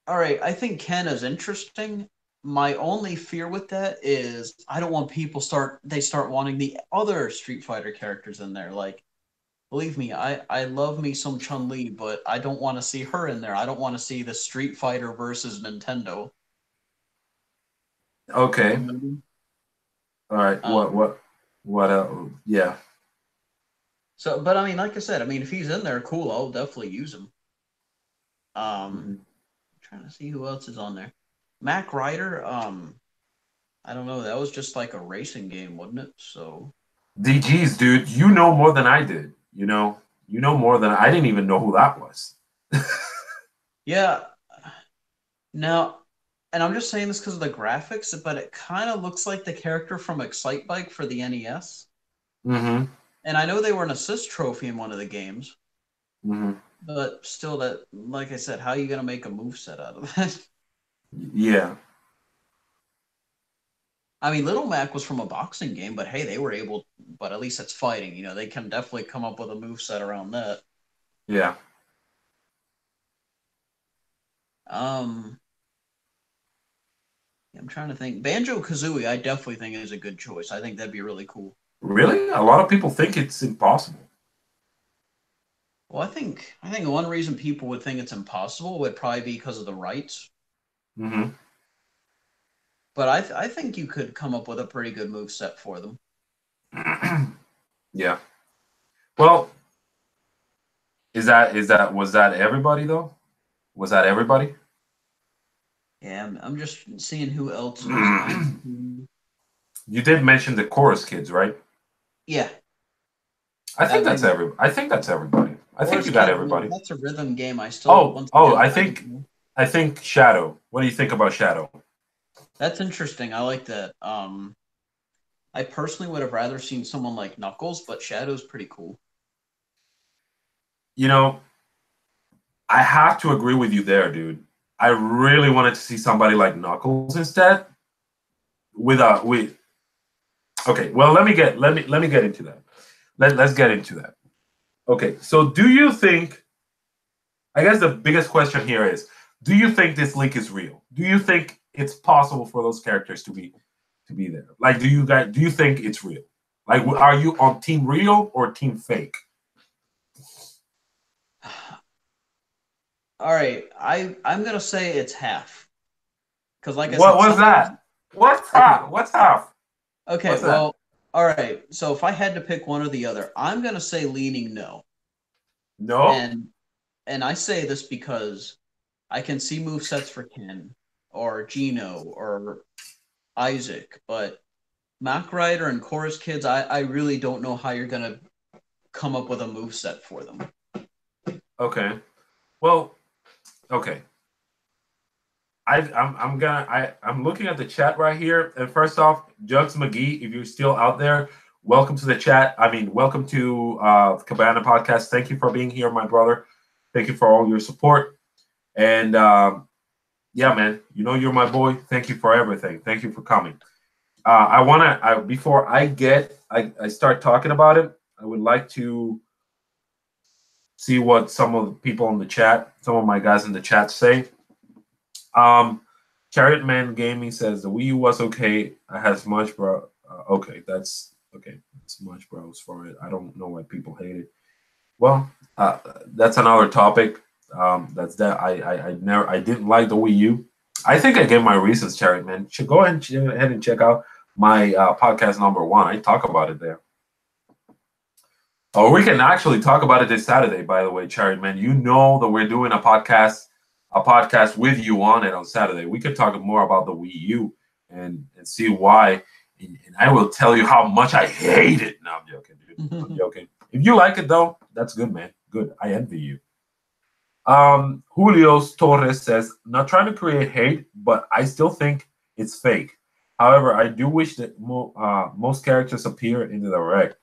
all right. I think Ken is interesting. My only fear with that is I don't want people start wanting the other Street Fighter characters in there. Like, believe me, I love me some Chun Li, but I don't want to see her in there. I don't want to see the Street Fighter versus Nintendo. Okay. You know what I mean? All right. Um, What else? Yeah. so, but I mean, like I said, I mean, if he's in there, cool. I'll definitely use him. Mm-hmm. Trying to see who else is on there. Mac Ryder. I don't know. That was just like a racing game, wasn't it? So DGs, dude, you know more than I did. You know more than I didn't even know who that was. yeah. Now, and I'm just saying this because of the graphics, but it kind of looks like the character from Excite Bike for the NES. Mm-hmm. And I know they were an assist trophy in one of the games, Mm-hmm. but still, that, like I said, how are you gonna make a move set out of that? Yeah. I mean, Little Mac was from a boxing game, but hey, they were able. But at least it's fighting. You know, they can definitely come up with a move set around that. Yeah. Um, I'm trying to think. Banjo Kazooie, I definitely think is a good choice. I think that'd be really cool. Really? A lot of people think it's impossible. Well, I think one reason people would think it's impossible would probably be because of the rights. Mm-hmm. But I think you could come up with a pretty good move set for them. Yeah. Well, is that was that everybody though? Was that everybody? Yeah, I'm just seeing who else was on. You did mention the chorus kids, right? Yeah, I think I that's mean, every. I think that's everybody. I think Forest you got Kids. everybody. That's a rhythm game. I still, Oh, once oh, again, I I don't think know. I think Shadow. What do you think about Shadow? That's interesting. I like that. I personally would have rather seen someone like Knuckles, but Shadow's pretty cool. You know, I have to agree with you there, dude. I really wanted to see somebody like Knuckles instead. With okay, well let me get into that. Let's get into that. Okay, so do you think I guess the biggest question here is do you think this leak is real? Do you think it's possible for those characters to be there? Like do you think it's real? Like are you on team real or team fake? All right, I'm gonna say it's half because, like I What said, was some of those. that? What's Okay, half? What's half? okay, What's that? well, all right. So if I had to pick one or the other, I'm gonna say leaning no, No? and I say this because I can see move sets for Ken or Gino or Isaac, but Mac Rider and Chorus Kids, I really don't know how you're gonna come up with a move set for them. Okay. Well, okay. I'm looking at the chat right here. And first off, Jugs McGee, if you're still out there, welcome to the chat. I mean, welcome to Cabana Podcast. Thank you for being here, my brother. Thank you for all your support. And yeah, man, you know you're my boy. Thank you for everything. Thank you for coming. Before I start talking about it, I would like to see what some of the people in the chat, some of my guys in the chat say. Chariot Man Gaming says the Wii U was okay. I had Smash Bros. Okay, that's Smash Bros. For it. I don't know why people hate it. Well, that's another topic. That's that. I didn't like the Wii U. I think I gave my reasons, Chariot Man. Should go ahead and check out my podcast #1. I talk about it there. Oh, we can actually talk about it this Saturday, by the way, Chariot Man. You know that we're doing a podcast with you on it on Saturday. We could talk more about the Wii U and see why. And I will tell you how much I hate it. No, I'm joking, dude. I'm joking. If you like it, though, that's good, man. Good. I envy you. Julio Torres says, not trying to create hate, but I still think it's fake. However, I do wish that most characters appear in the direct,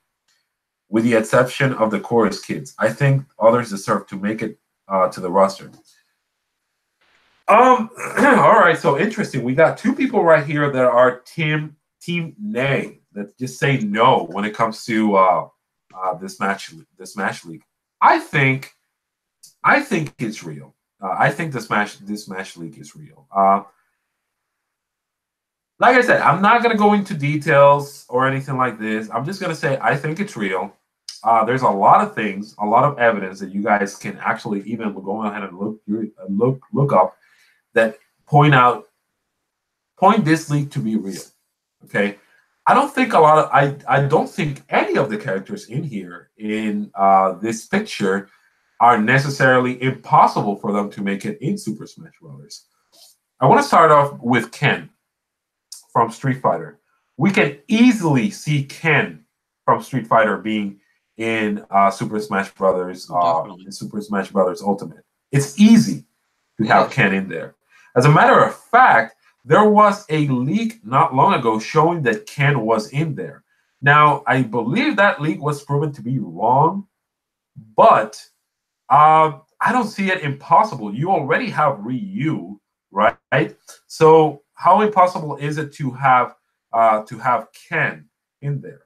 with the exception of the chorus kids. I think others deserve to make it to the roster. All right, so interesting. We got two people right here that are Team Nay, that just say no when it comes to this match league. I think it's real. I think this match league is real. Like I said, I'm not gonna go into details or anything like this. I'm just gonna say I think it's real. There's a lot of things, a lot of evidence that you guys can actually even go ahead and look up that point this league to be real. Okay, I don't think I don't think any of the characters in here in this picture are necessarily impossible for them to make it in Super Smash Bros. I want to start off with Ken from Street Fighter. We can easily see Ken from Street Fighter being in Super Smash Brothers, in Super Smash Brothers Ultimate. It's easy to have Ken in there. As a matter of fact, there was a leak not long ago showing that Ken was in there. Now, I believe that leak was proven to be wrong, but I don't see it impossible. You already have Ryu, right? So how impossible is it to have Ken in there?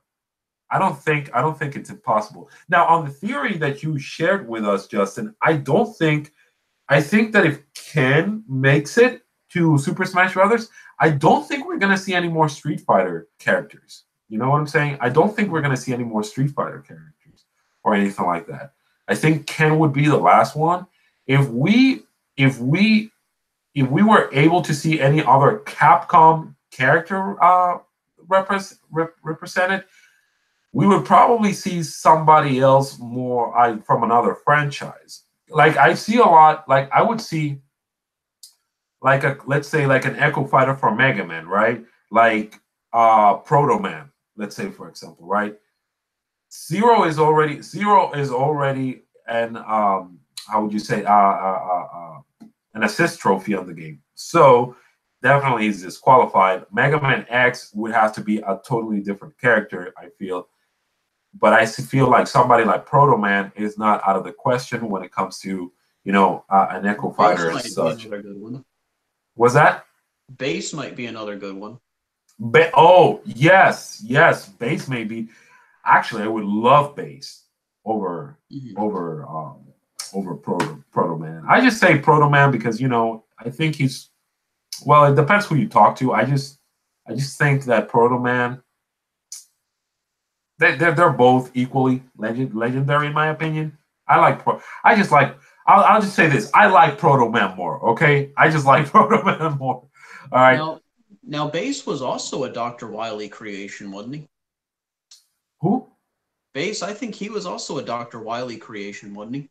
I don't think it's impossible. Now, on the theory that you shared with us, Justin, I think that if Ken makes it to Super Smash Brothers, I don't think we're gonna see any more Street Fighter characters. You know what I'm saying? I don't think we're gonna see any more Street Fighter characters or anything like that. I think Ken would be the last one. If we were able to see any other Capcom character represented, we would probably see somebody else more from another franchise. Like I see a lot. Like I would see, let's say like an Echo Fighter from Mega Man, right? Like Proto Man, let's say for example, right? Zero is already an how would you say an assist trophy on the game. So definitely is disqualified. Mega Man X would have to be a totally different character, I feel. But I feel like somebody like Proto Man is not out of the question when it comes to, an Echo Fighter and such. Was that? Base might be another good one. Oh, yes. Base may be. Actually, I would love Base over Proto Man. I just say Proto Man because I think he's. Well, it depends who you talk to. I just think that Proto Man. They're both equally legendary in my opinion. I'll just say this. I like Proto Man more. Okay, I just like Proto Man more. All right. Now Base was also a Dr. Wily creation, wasn't he? Who? Base. I think he was also a Dr. Wily creation, wasn't he?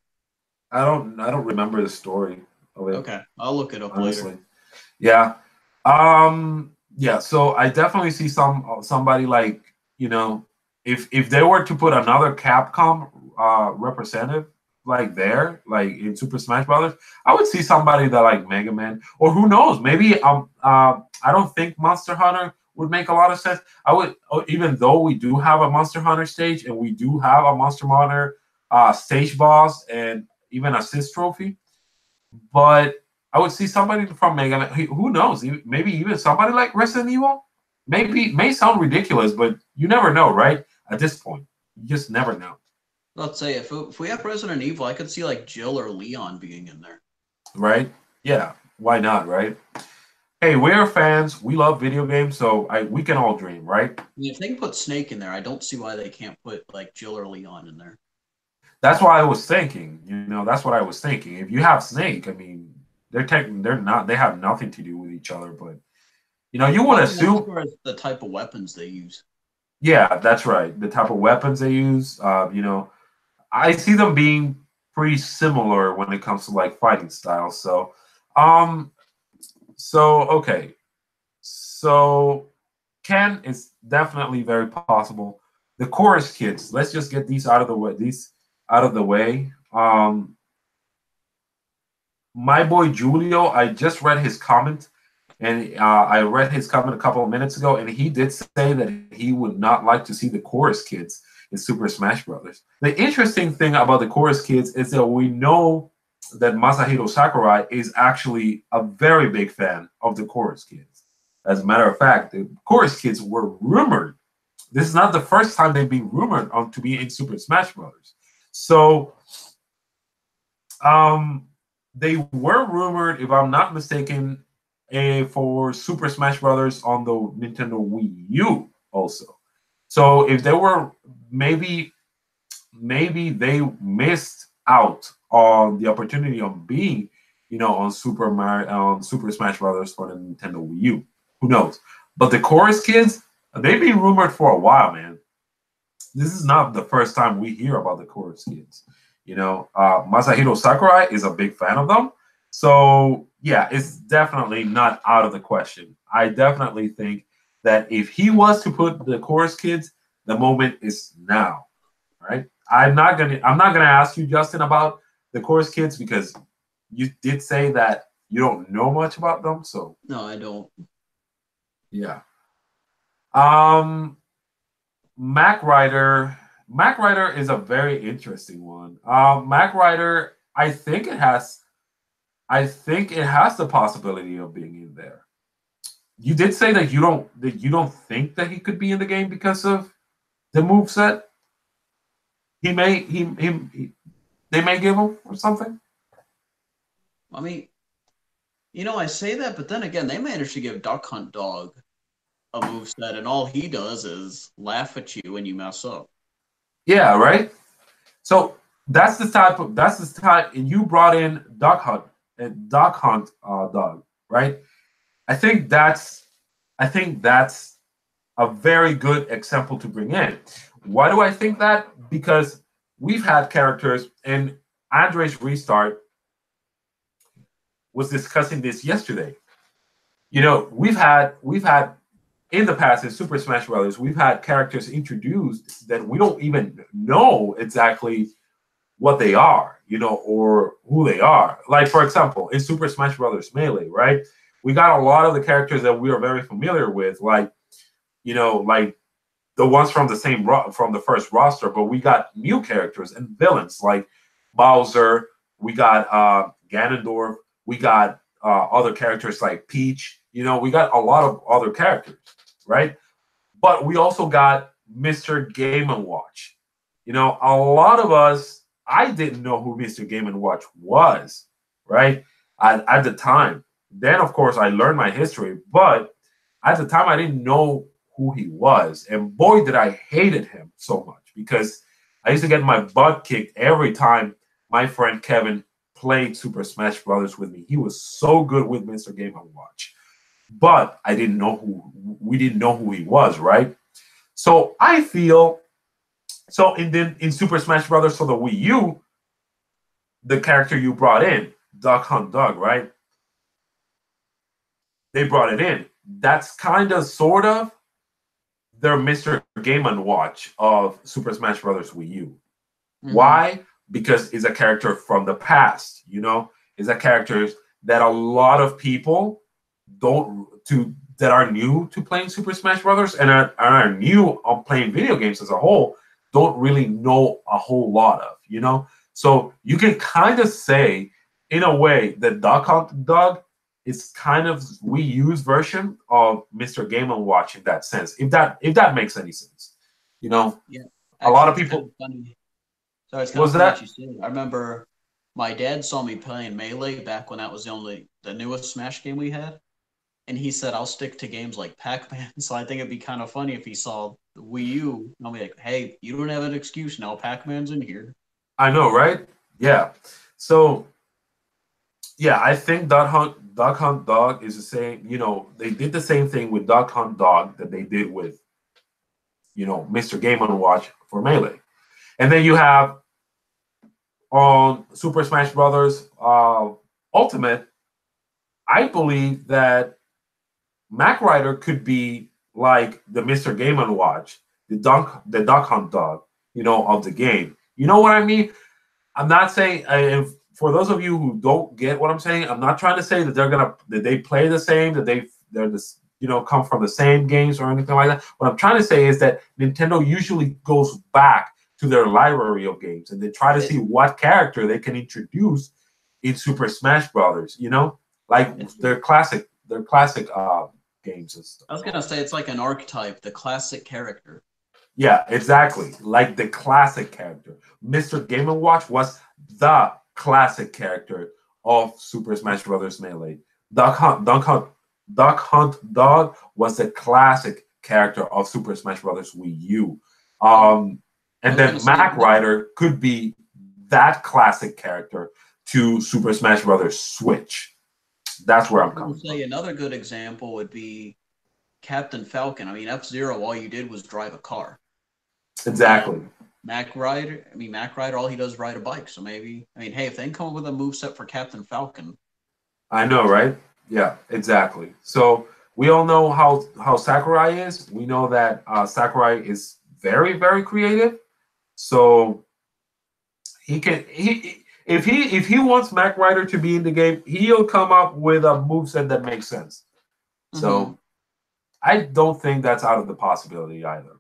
I don't remember the story of it. Okay, I'll look it up later. Yeah. Yeah. So I definitely see somebody like if they were to put another Capcom representative like there, like in Super Smash Brothers, I would see somebody that like Mega Man, or who knows, maybe I don't think Monster Hunter would make a lot of sense. I would, even though we do have a Monster Hunter stage and we do have a Monster Hunter stage boss and even assist trophy, but I would see somebody from Mega Man. Who knows? Maybe even somebody like Resident Evil. Maybe it may sound ridiculous, but you never know, right? At this point, you just never know. Let's say if we have Resident Evil, I could see like Jill or Leon being in there. Right? Yeah. Why not? Right? Hey, we're fans. We love video games, so we can all dream, right? I mean, if they can put Snake in there, I don't see why they can't put like Jill or Leon in there. That's what I was thinking. That's what I was thinking. If you have Snake, I mean, they're not. They have nothing to do with each other, but you would assume the type of weapons they use. Yeah, that's right. The type of weapons they use. I see them being pretty similar when it comes to like fighting styles. So, um, okay. So Ken is definitely very possible. The chorus kids. Let's just get these out of the way. My boy Julio. I just read his comment, and I read his comment a couple of minutes ago, and he did say that he would not like to see the chorus kids in Super Smash Brothers. The interesting thing about the chorus kids is that we know that Masahiro Sakurai is actually a very big fan of the chorus kids. As a matter of fact, the chorus kids were rumored. This is not the first time they've been rumored to be in Super Smash Brothers. So, they were rumored, if I'm not mistaken, for Super Smash Brothers on the Nintendo Wii U also. So if they were maybe they missed out on the opportunity of being, on Super Smash Brothers for the Nintendo Wii U. Who knows? But the chorus kids, they've been rumored for a while, man. This is not the first time we hear about the chorus kids. Masahiro Sakurai is a big fan of them. So, yeah, it's definitely not out of the question. I definitely think that if he was to put the chorus kids, the moment is now, right? I'm not gonna ask you, Justin, about the chorus kids because you did say that you don't know much about them. So no, I don't. Yeah. Mac Rider is a very interesting one. Mac Rider, I think it has the possibility of being in there. You did say that you don't think that he could be in the game because of the moveset. They may give him or something. I mean, I say that, but then again, they managed to give Duck Hunt Dog a moveset, and all he does is laugh at you when you mess up. Yeah, right. So that's the type, and you brought in Duck Hunt Dog, right? I think that's a very good example to bring in. Why do I think that? Because we've had characters, and Andre's Restart was discussing this yesterday. We've had in the past in Super Smash Brothers, we've had characters introduced that we don't even know exactly what they are, or who they are. Like, for example, in Super Smash Brothers Melee, right? We got a lot of the characters that we are very familiar with, like the ones from the first roster, but we got new characters and villains like Bowser, we got Ganondorf, we got other characters like Peach, we got a lot of other characters, right? But we also got Mr. Game & Watch. A lot of us, I didn't know who Mr. Game & Watch was, right? At the time. Then, of course, I learned my history, but at the time, I didn't know who he was. And boy, did I hated him so much because I used to get my butt kicked every time my friend Kevin played Super Smash Brothers with me. He was so good with Mr. Game & Watch. But we didn't know who he was, right? So I feel, in Super Smash Brothers for the Wii U, the character you brought in, Duck Hunt Dog, right? They brought it in. That's kind of, sort of, their Mr. Game & Watch of Super Smash Brothers Wii U. Mm-hmm. Why? because it's a character from the past. It's a character that a lot of people that are new to playing Super Smash Brothers and are new on playing video games as a whole don't really know a whole lot of. So you can kind of say, in a way, that Duck Hunt Dog is kind of Wii U's version of Mr. Game & Watch in that sense, if that makes any sense. Yeah. A lot of people. Kind of funny. Sorry, it's kind Was of funny that? what you said. I remember my dad saw me playing Melee back when that was the newest Smash game we had, and he said, "I'll stick to games like Pac-Man." So I think it'd be kind of funny if he saw the Wii U, and I'll be like, "Hey, you don't have an excuse now. Pac-Man's in here." I know, right? Yeah. So, yeah, I think Duck Hunt Dog is the same. They did the same thing with Duck Hunt Dog that they did with, Mr. Game & Watch for Melee. And then you have on Super Smash Brothers Ultimate, I believe that Mac Rider could be like the Mr. Game & Watch, the Duck Hunt Dog, of the game. You know what I mean? I'm not saying, and for those of you who don't get what I'm saying, I'm not trying to say that that they play the same, that they're this, come from the same games or anything like that. What I'm trying to say is that Nintendo usually goes back to their library of games and they try to see what character they can introduce in Super Smash Brothers. Like their classic games and stuff. I was gonna say it's like an archetype, the classic character. Yeah, exactly. Like the classic character. Mr. Game & Watch was the classic character of Super Smash Bros. Melee. Duck Hunt Dog was the classic character of Super Smash Bros. Wii U. And then Mac Rider could be that classic character to Super Smash Bros. Switch. That's where I'm coming from. Another good example would be Captain Falcon. I mean, F-Zero, all you did was drive a car. Exactly. Mac Rider, all he does is ride a bike. So maybe, hey, if they can come up with a moveset for Captain Falcon. I know, right? Yeah, exactly. So we all know how Sakurai is. We know that Sakurai is very, very creative. So if he wants Mac Rider to be in the game, he'll come up with a moveset that makes sense. So I don't think that's out of the possibility either.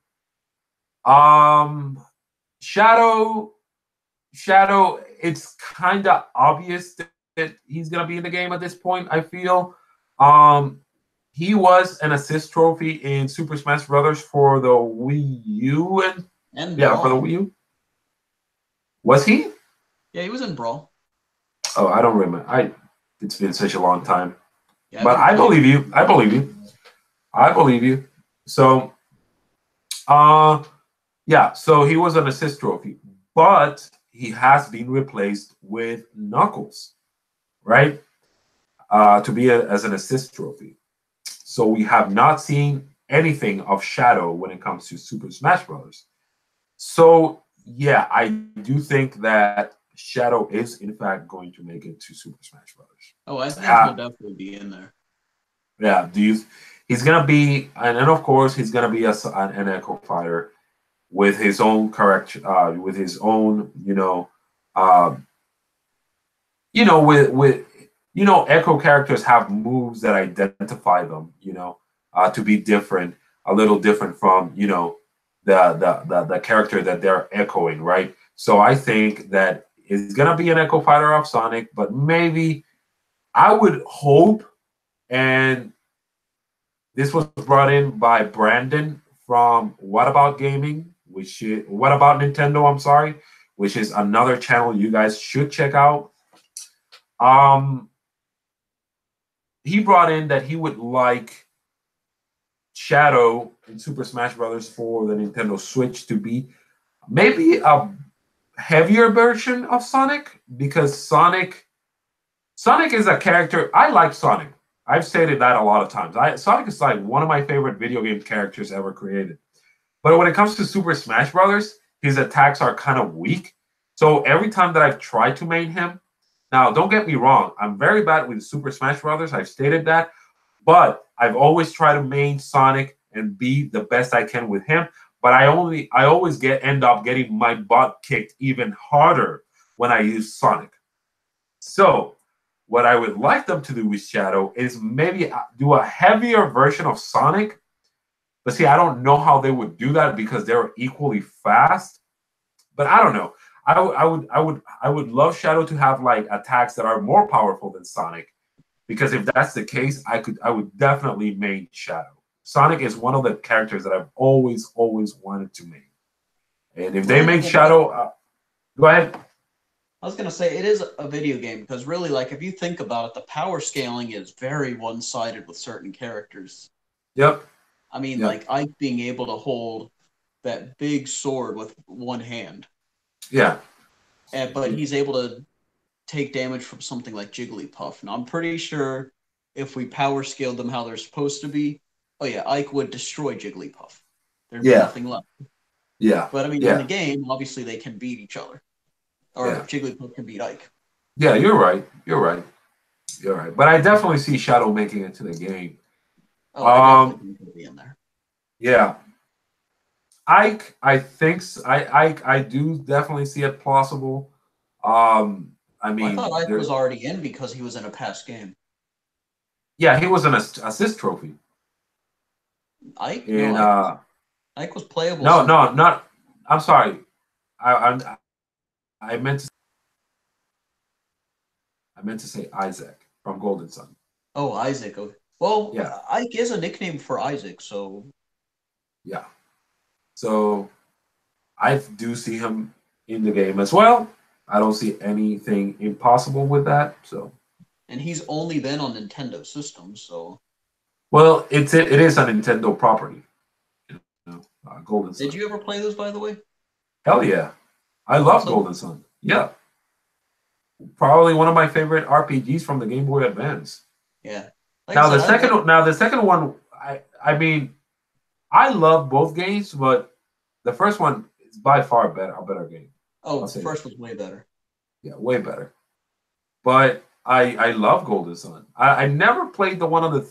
Shadow, it's kind of obvious that he's gonna be in the game at this point, I feel. He was an assist trophy in Super Smash Brothers for the Wii U and for the Wii U. Was he? Yeah, he was in Brawl. Oh, I don't remember. It's been such a long time. Yeah, but I believe you. I believe you. So, yeah. So he was an assist trophy, but he has been replaced with Knuckles, right? To be as an assist trophy. So we have not seen anything of Shadow when it comes to Super Smash Bros. So yeah, I do think that Shadow is in fact going to make it to Super Smash Bros. Oh, I think he'll definitely be in there. Yeah, he's gonna be, and of course he's gonna be an Echo Fighter with his own correction, with his own, Echo characters have moves that identify them, to be different, a little different from, the character that they're echoing, right? So I think that it's gonna be an Echo Fighter of Sonic, but maybe I would hope, and this was brought in by Brandon from What About Gaming, What About Nintendo, I'm sorry, which is another channel you guys should check out. He brought in that he would like Shadow in Super Smash Brothers for the Nintendo Switch to be maybe a heavier version of Sonic, because Sonic is a character. I like Sonic. I've stated that a lot of times. Sonic is like one of my favorite video game characters ever created. But when it comes to Super Smash Brothers, his attacks are kind of weak. So every time that I've tried to main him, now don't get me wrong, I'm very bad with Super Smash Brothers. I've stated that. But I've always tried to main Sonic and be the best I can with him. But I always end up getting my butt kicked even harder when I use Sonic. So what I would like them to do with Shadow is maybe do a heavier version of Sonic. But see, I don't know how they would do that because they're equally fast. But I don't know. I would love Shadow to have like attacks that are more powerful than Sonic, because if that's the case, I would definitely main Shadow. Sonic is one of the characters that I've always wanted to main, and if they make Shadow, go ahead. I was gonna say it is a video game because really, like, if you think about it, the power scaling is very one-sided with certain characters. Yep. I mean, like Ike being able to hold that big sword with one hand. Yeah. But he's able to take damage from something like Jigglypuff. And I'm pretty sure if we power scaled them how they're supposed to be, oh yeah, Ike would destroy Jigglypuff. There'd be nothing left. Yeah. But I mean, in the game, obviously they can beat each other. Or Jigglypuff can beat Ike. Yeah, you're right. You're right. But I definitely see Shadow making it to the game. Oh, I definitely think he'll be in there. Yeah. Ike, I think I do definitely see it plausible. I mean, I thought Ike was already in because he was in a past game. Yeah, he was an assist trophy. Ike? And, Ike was playable. No, not. I'm sorry. I meant to say Isaac from Golden Sun. Oh, Isaac. Okay. Well, yeah. Ike is a nickname for Isaac, so. Yeah. So I do see him in the game as well. I don't see anything impossible with that. So. And he's only been on Nintendo systems, so. Well, it is a Nintendo property. Golden Sun. Did you ever play those, by the way? Hell yeah. I love Golden Sun. Yeah. Probably one of my favorite RPGs from the Game Boy Advance. Yeah. Like the second one, I mean, I love both games, but the first one is by far a better game. Oh, the first was way better. Yeah, way better. But I love Golden Sun. I never played the one on the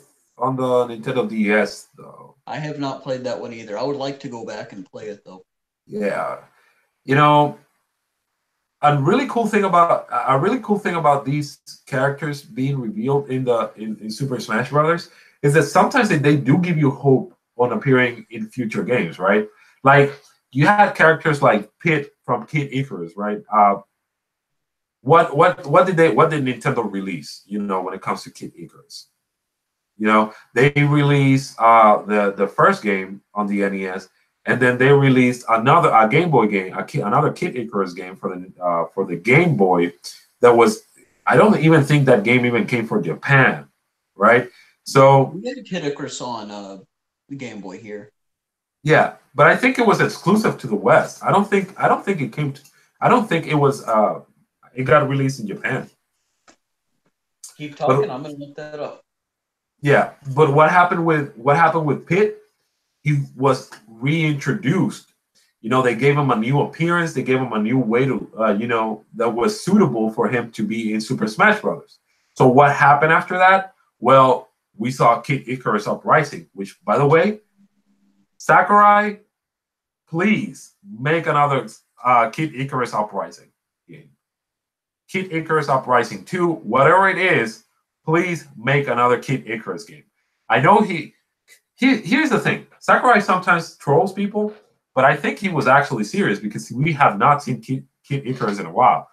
Nintendo DS though. I have not played that one either. I would like to go back and play it though. Yeah, you know, a really cool thing about these characters being revealed in Super Smash Brothers is that sometimes they do give you hope on appearing in future games, right? Like you had characters like Pit from Kid Icarus, right? What did Nintendo release? You know, when it comes to Kid Icarus, you know, they released the first game on the NES. And then they released a Game Boy game, another Kid Icarus game for the Game Boy. That was, I don't even think that game even came from Japan, right? So we had a Kid Icarus on the Game Boy here. Yeah, but I think it was exclusive to the West. I don't think it came. I don't think it was. It got released in Japan. Keep talking. I'm gonna look that up. Yeah, but what happened with Pit? He was reintroduced. You know, they gave him a new appearance. They gave him a new way to, that was suitable for him to be in Super Smash Brothers. So what happened after that? Well, we saw Kid Icarus Uprising, which, by the way, Sakurai, please make another Kid Icarus Uprising game. Kid Icarus Uprising 2, whatever it is, please make another Kid Icarus game. I know here's the thing. Sakurai sometimes trolls people, but I think he was actually serious because we have not seen Kid Icarus in a while.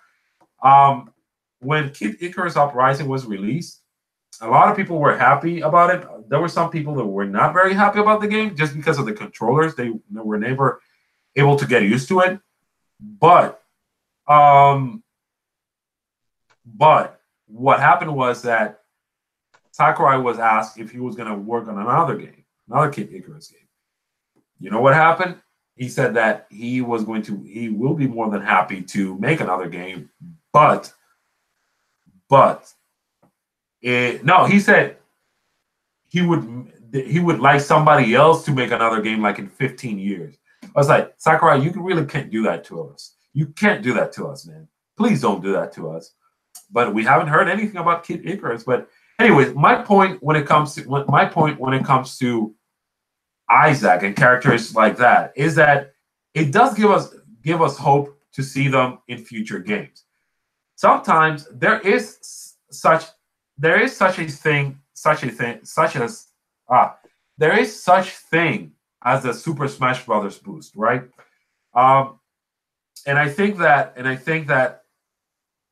When Kid Icarus Uprising was released, a lot of people were happy about it. There were some people that were not very happy about the game just because of the controllers. They were never able to get used to it. But what happened was that Sakurai was asked if he was going to work on another game. Another Kid Icarus game. You know what happened? He said that he will be more than happy to make another game, he said he would like somebody else to make another game like in 15 years. I was like, Sakurai, you really can't do that to us. You can't do that to us, man. Please don't do that to us. But we haven't heard anything about Kid Icarus. But anyways, my point when it comes to Isaac and characters like that is that it does give us hope to see them in future games. sometimes there is such a thing, there is such thing as the Super Smash Brothers boost, right? Um, and I think that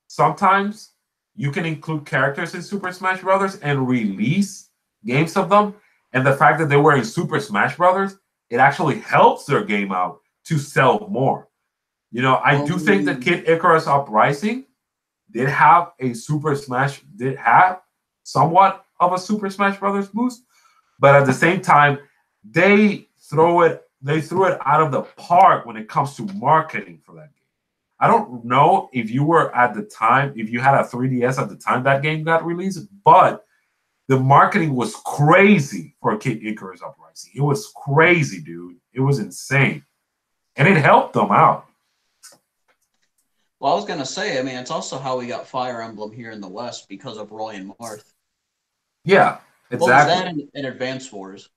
sometimes you can include characters in Super Smash Brothers and release games of them, and the fact that they were in Super Smash Brothers, it actually helps their game out to sell more. I Well, do think that Kid Icarus Uprising did have somewhat of a Super Smash Brothers boost, but at the same time, they threw it out of the park when it comes to marketing for that game. I don't know if you were at the time, if you had a 3DS at the time that game got released, but the marketing was crazy for Kid Icarus Uprising. It was crazy, dude. It was insane. And it helped them out. well, I was gonna say, I mean, it's also how we got Fire Emblem here in the West because of Roy and Marth. Yeah, What was that exactly. in Advance Wars?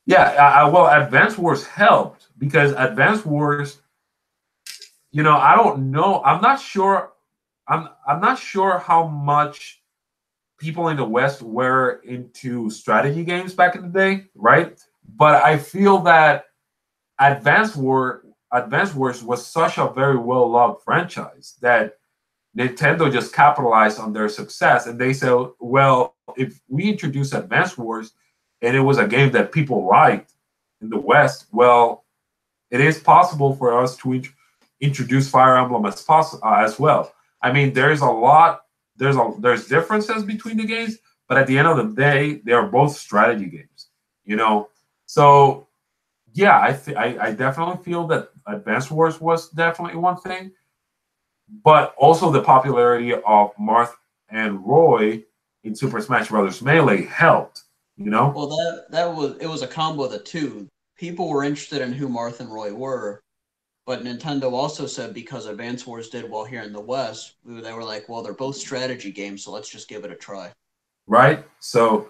Yeah, well, Advance Wars helped because Advance Wars, I don't know. I'm not sure. I'm not sure how much people in the West were into strategy games back in the day, right? But I feel that Advance Wars was such a very well loved franchise that Nintendo just capitalized on their success, and they said, well, if we introduce Advance Wars and it was a game that people liked in the West, well, it is possible for us to introduce Fire Emblem as well. I mean, there's differences between the games, but at the end of the day, they are both strategy games. You know, so yeah, I definitely feel that Advance Wars was definitely one thing, but also the popularity of Marth and Roy in Super Smash Bros. Melee helped. You know, Well, it was a combo of the two. People were interested in who Marth and Roy were, but Nintendo also said because Advance Wars did well here in the West, they were like, well, they're both strategy games, so let's just give it a try. right? So,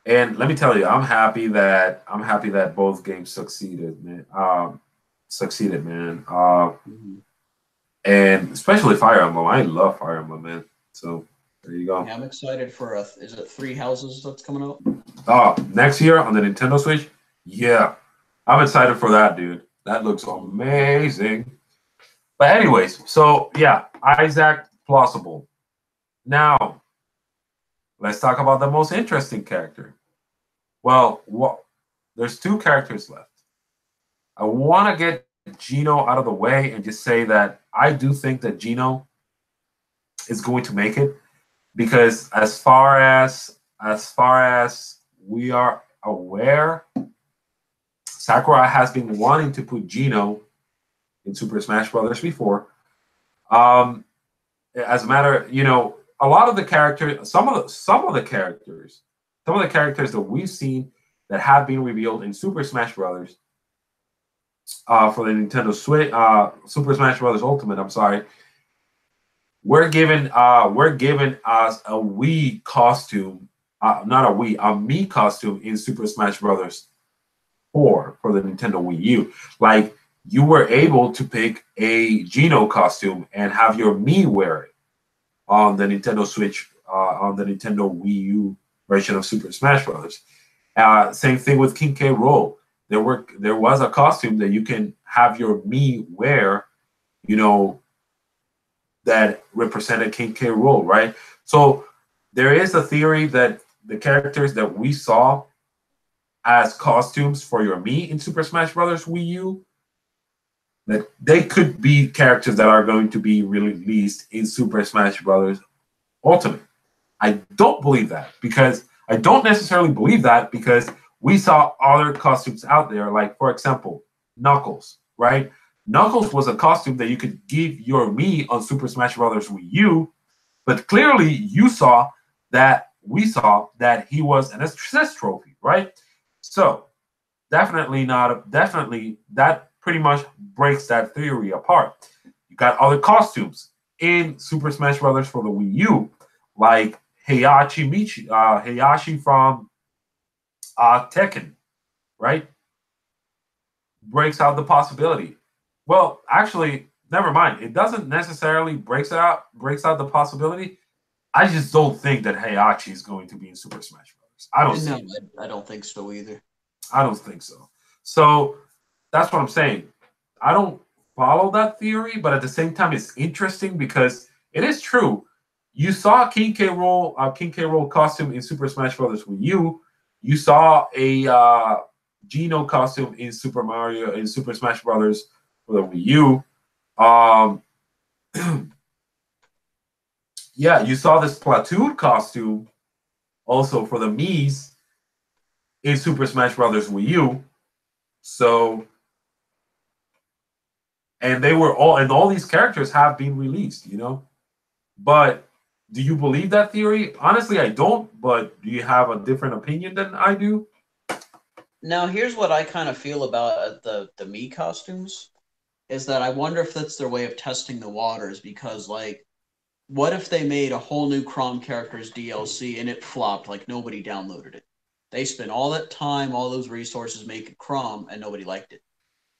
and let me tell you, I'm happy that both games succeeded, man. Succeeded, man. Mm-hmm. And especially Fire Emblem. I love Fire Emblem, man. So there you go. Yeah, I'm excited for is it Three Houses that's coming out? Oh, next year on the Nintendo Switch, yeah, I'm excited for that, dude. That looks Mm-hmm. amazing. But anyways, so yeah, Isaac plausible. Now let's talk about the most interesting character. Well, there's two characters left. I want to get Gino out of the way and just say that I do think that Gino is going to make it because as far as we are aware, Sakurai has been wanting to put Gino in Super Smash Brothers before. Um, as a matter, a lot of the characters, some of the characters that we've seen that have been revealed in Super Smash Brothers for the Nintendo Switch, Super Smash Brothers Ultimate. I'm sorry, we're given as a Wii costume, not a Wii, a Mii costume in Super Smash Brothers 4 for the Nintendo Wii U. Like you were able to pick a Geno costume and have your Mii wear it on the Nintendo Switch, on the Nintendo Wii U version of Super Smash Brothers. Same thing with King K. Rool. There was a costume that you can have your Mii wear, you know, that represented King K. Rool, right? So there is a theory that the characters that we saw as costumes for your Mii in Super Smash Brothers Wii U, that they could be characters that are going to be released in Super Smash Brothers Ultimate. I don't believe that because I don't necessarily believe that because we saw other costumes out there, like for example, Knuckles, right? Knuckles was a costume that you could give your Mii on Super Smash Brothers Wii U, but clearly we saw that he was an assist trophy, right? So definitely that pretty much breaks that theory apart. You got other costumes in Super Smash Brothers for the Wii U, like Heihachi from Tekken, right? Breaks out the possibility. Well, actually, never mind. It doesn't necessarily breaks out the possibility. I just don't think that Heihachi is going to be in Super Smash Brothers. I don't see No, it. I don't think so either. I don't think so. So that's what I'm saying. I don't follow that theory, but at the same time, it's interesting because it is true. You saw King K. Rool costume in Super Smash Brothers Wii U. You saw a Geno costume in Super Smash Brothers for the Wii U. Um, yeah, you saw this Platoon costume also for the Mii's in Super Smash Brothers Wii U. So, and all these characters have been released, you know. But do you believe that theory? Honestly, I don't. But do you have a different opinion than I do? Now, here's what I kind of feel about the Mii costumes is that I wonder if that's their way of testing the waters because, like, what if they made a whole new Crom characters DLC and it flopped, like nobody downloaded it? They spent all that time, all those resources making Crom, and nobody liked it.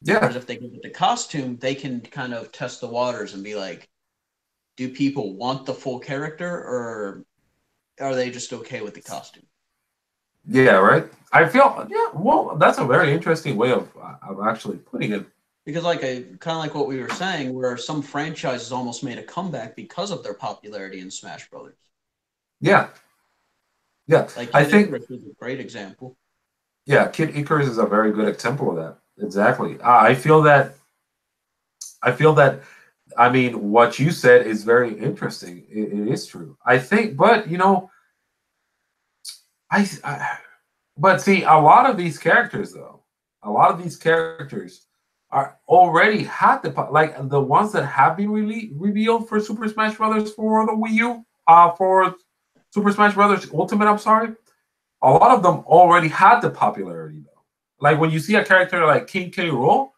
Yeah, Whereas if they give it the costume, they can kind of test the waters and be like, do people want the full character or are they just okay with the costume? yeah, right. I feel yeah. Well, that's a very interesting way of actually putting it. Because like kind of like what we were saying, where some franchises almost made a comeback because of their popularity in Smash Brothers. Yeah, yeah. Like I Kid think Icarus is a great example. yeah, Kid Icarus is a very good example of that. Exactly. I feel that. I mean, what you said is very interesting. It is true. I think, but you know, I but see, a lot of these characters, though, a lot of these characters are already had like the ones that have been revealed for Super Smash Brothers for the Wii U, for Super Smash Brothers Ultimate. I'm sorry, a lot of them already had the popularity though. Like when you see a character like King K. Rool,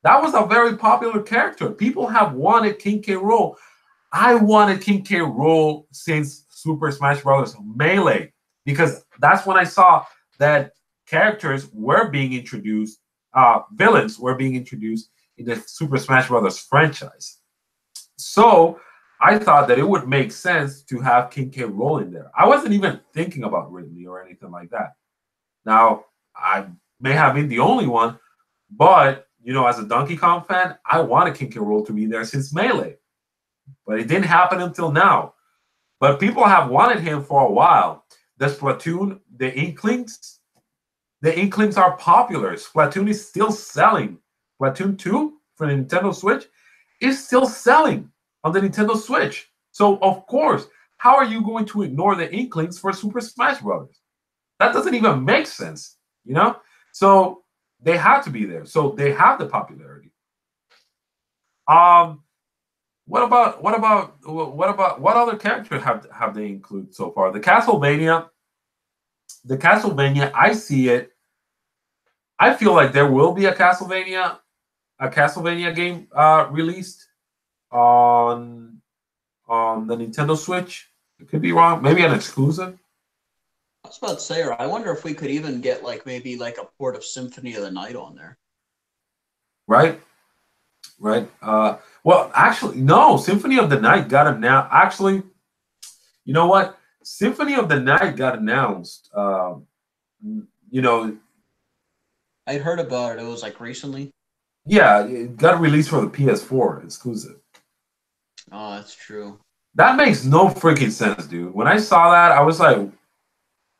that was a very popular character. People have wanted King K. Rool. I wanted King K. Rool since Super Smash Brothers Melee because that's when I saw that characters were being introduced, villains were being introduced in the Super Smash Brothers franchise. So I thought that it would make sense to have King K. Rool in there. I wasn't even thinking about Ridley or anything like that. Now, I may have been the only one, but you know, as a Donkey Kong fan, I wanted King K. Rool to be there since Melee. But it didn't happen until now. But people have wanted him for a while. The Splatoon, the Inklings are popular. Splatoon is still selling. Splatoon 2 for the Nintendo Switch is still selling on the Nintendo Switch. So, of course, how are you going to ignore the Inklings for Super Smash Brothers? That doesn't even make sense, you know? So they have to be there. So they have the popularity. Um, what other characters have they included so far? The Castlevania, I see it. I feel like there will be a Castlevania game released on the Nintendo Switch. It could be wrong. Maybe an exclusive, I was about to say, I wonder if we could even get like maybe like a port of Symphony of the Night on there. right? Right. Well, actually, no. Symphony of the Night got announced. Actually, you know what? Symphony of the Night got announced. You know, I'd heard about it. It was like recently. yeah, it got released for the PS4 exclusive. Oh, that's true. That makes no freaking sense, dude. When I saw that, I was like,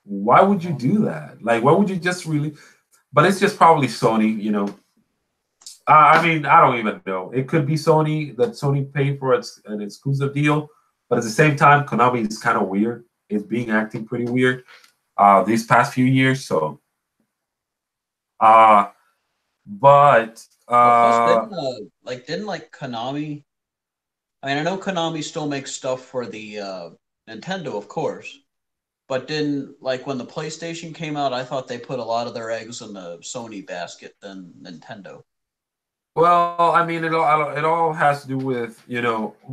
why would you do that? Like, why would you just release? But it's just probably Sony, you know. I mean, I don't even know. It could be Sony that Sony paid for an exclusive deal, but at the same time, Konami is kind of weird. It's being acting pretty weird these past few years. So, uh, but Well, plus didn't like Konami. I mean, I know Konami still makes stuff for the Nintendo, of course, but didn't like when the PlayStation came out. I thought they put a lot of their eggs in the Sony basket than Nintendo. well, I mean, it all has to do with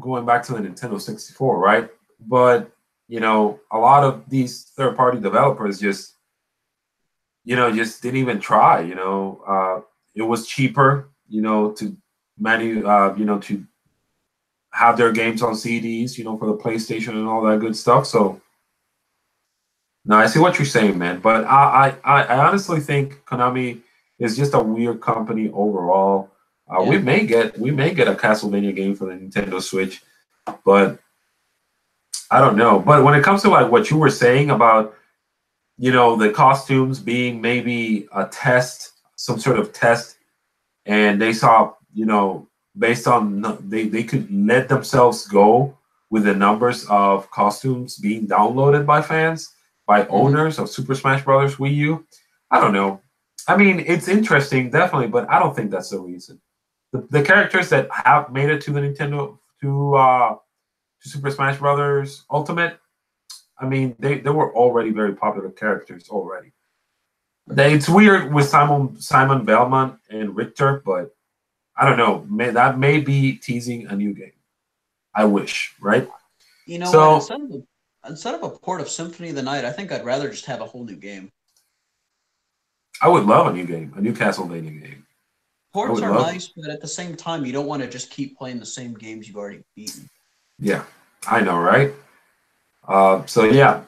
going back to the Nintendo 64, right? But a lot of these third-party developers just didn't even try. It was cheaper, to have their games on CDs, for the PlayStation and all that good stuff. So, no, I see what you're saying, man. But I honestly think Konami is just a weird company overall. We Yeah. may get a Castlevania game for the Nintendo Switch, but I don't know. But when it comes to like what you were saying about the costumes being maybe a test, some sort of test, and they saw based on they could let themselves go with the numbers of costumes being downloaded by fans, by owners of Super Smash Brothers Wii U. I don't know. I mean, it's interesting, definitely, but I don't think that's the reason. The characters that have made it to the Nintendo to Super Smash Brothers Ultimate, I mean, they were already very popular characters already. It's weird with Simon Belmont and Richter, but I don't know. That may be teasing a new game. I wish, right? You know what? So Instead of a port of Symphony of the Night, I think I'd rather just have a whole new game. I would love a new game, a new Castlevania game. I Ports would are love. nice, but at the same time, you don't want to just keep playing the same games you've already beaten. Yeah, I know, right? So yeah.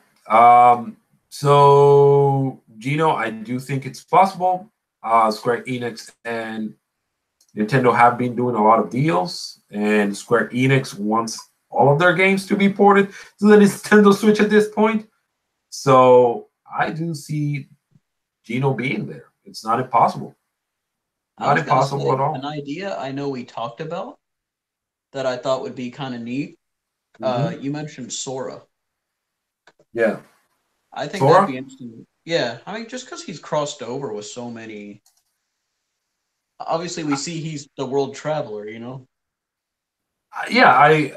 So Gino, I do think it's possible. Square Enix and Nintendo have been doing a lot of deals, and Square Enix wants all of their games to be ported to the Nintendo Switch at this point. So I do see Gino being there. It's not impossible. I Not was gonna impossible at say an all. idea I know we talked about that I thought would be kind of neat. Hmm. You mentioned Sora. Yeah. I think that'd Sora? be interesting. Yeah, I mean, just because he's crossed over with so many. Obviously, we see he's the world traveler. Yeah, I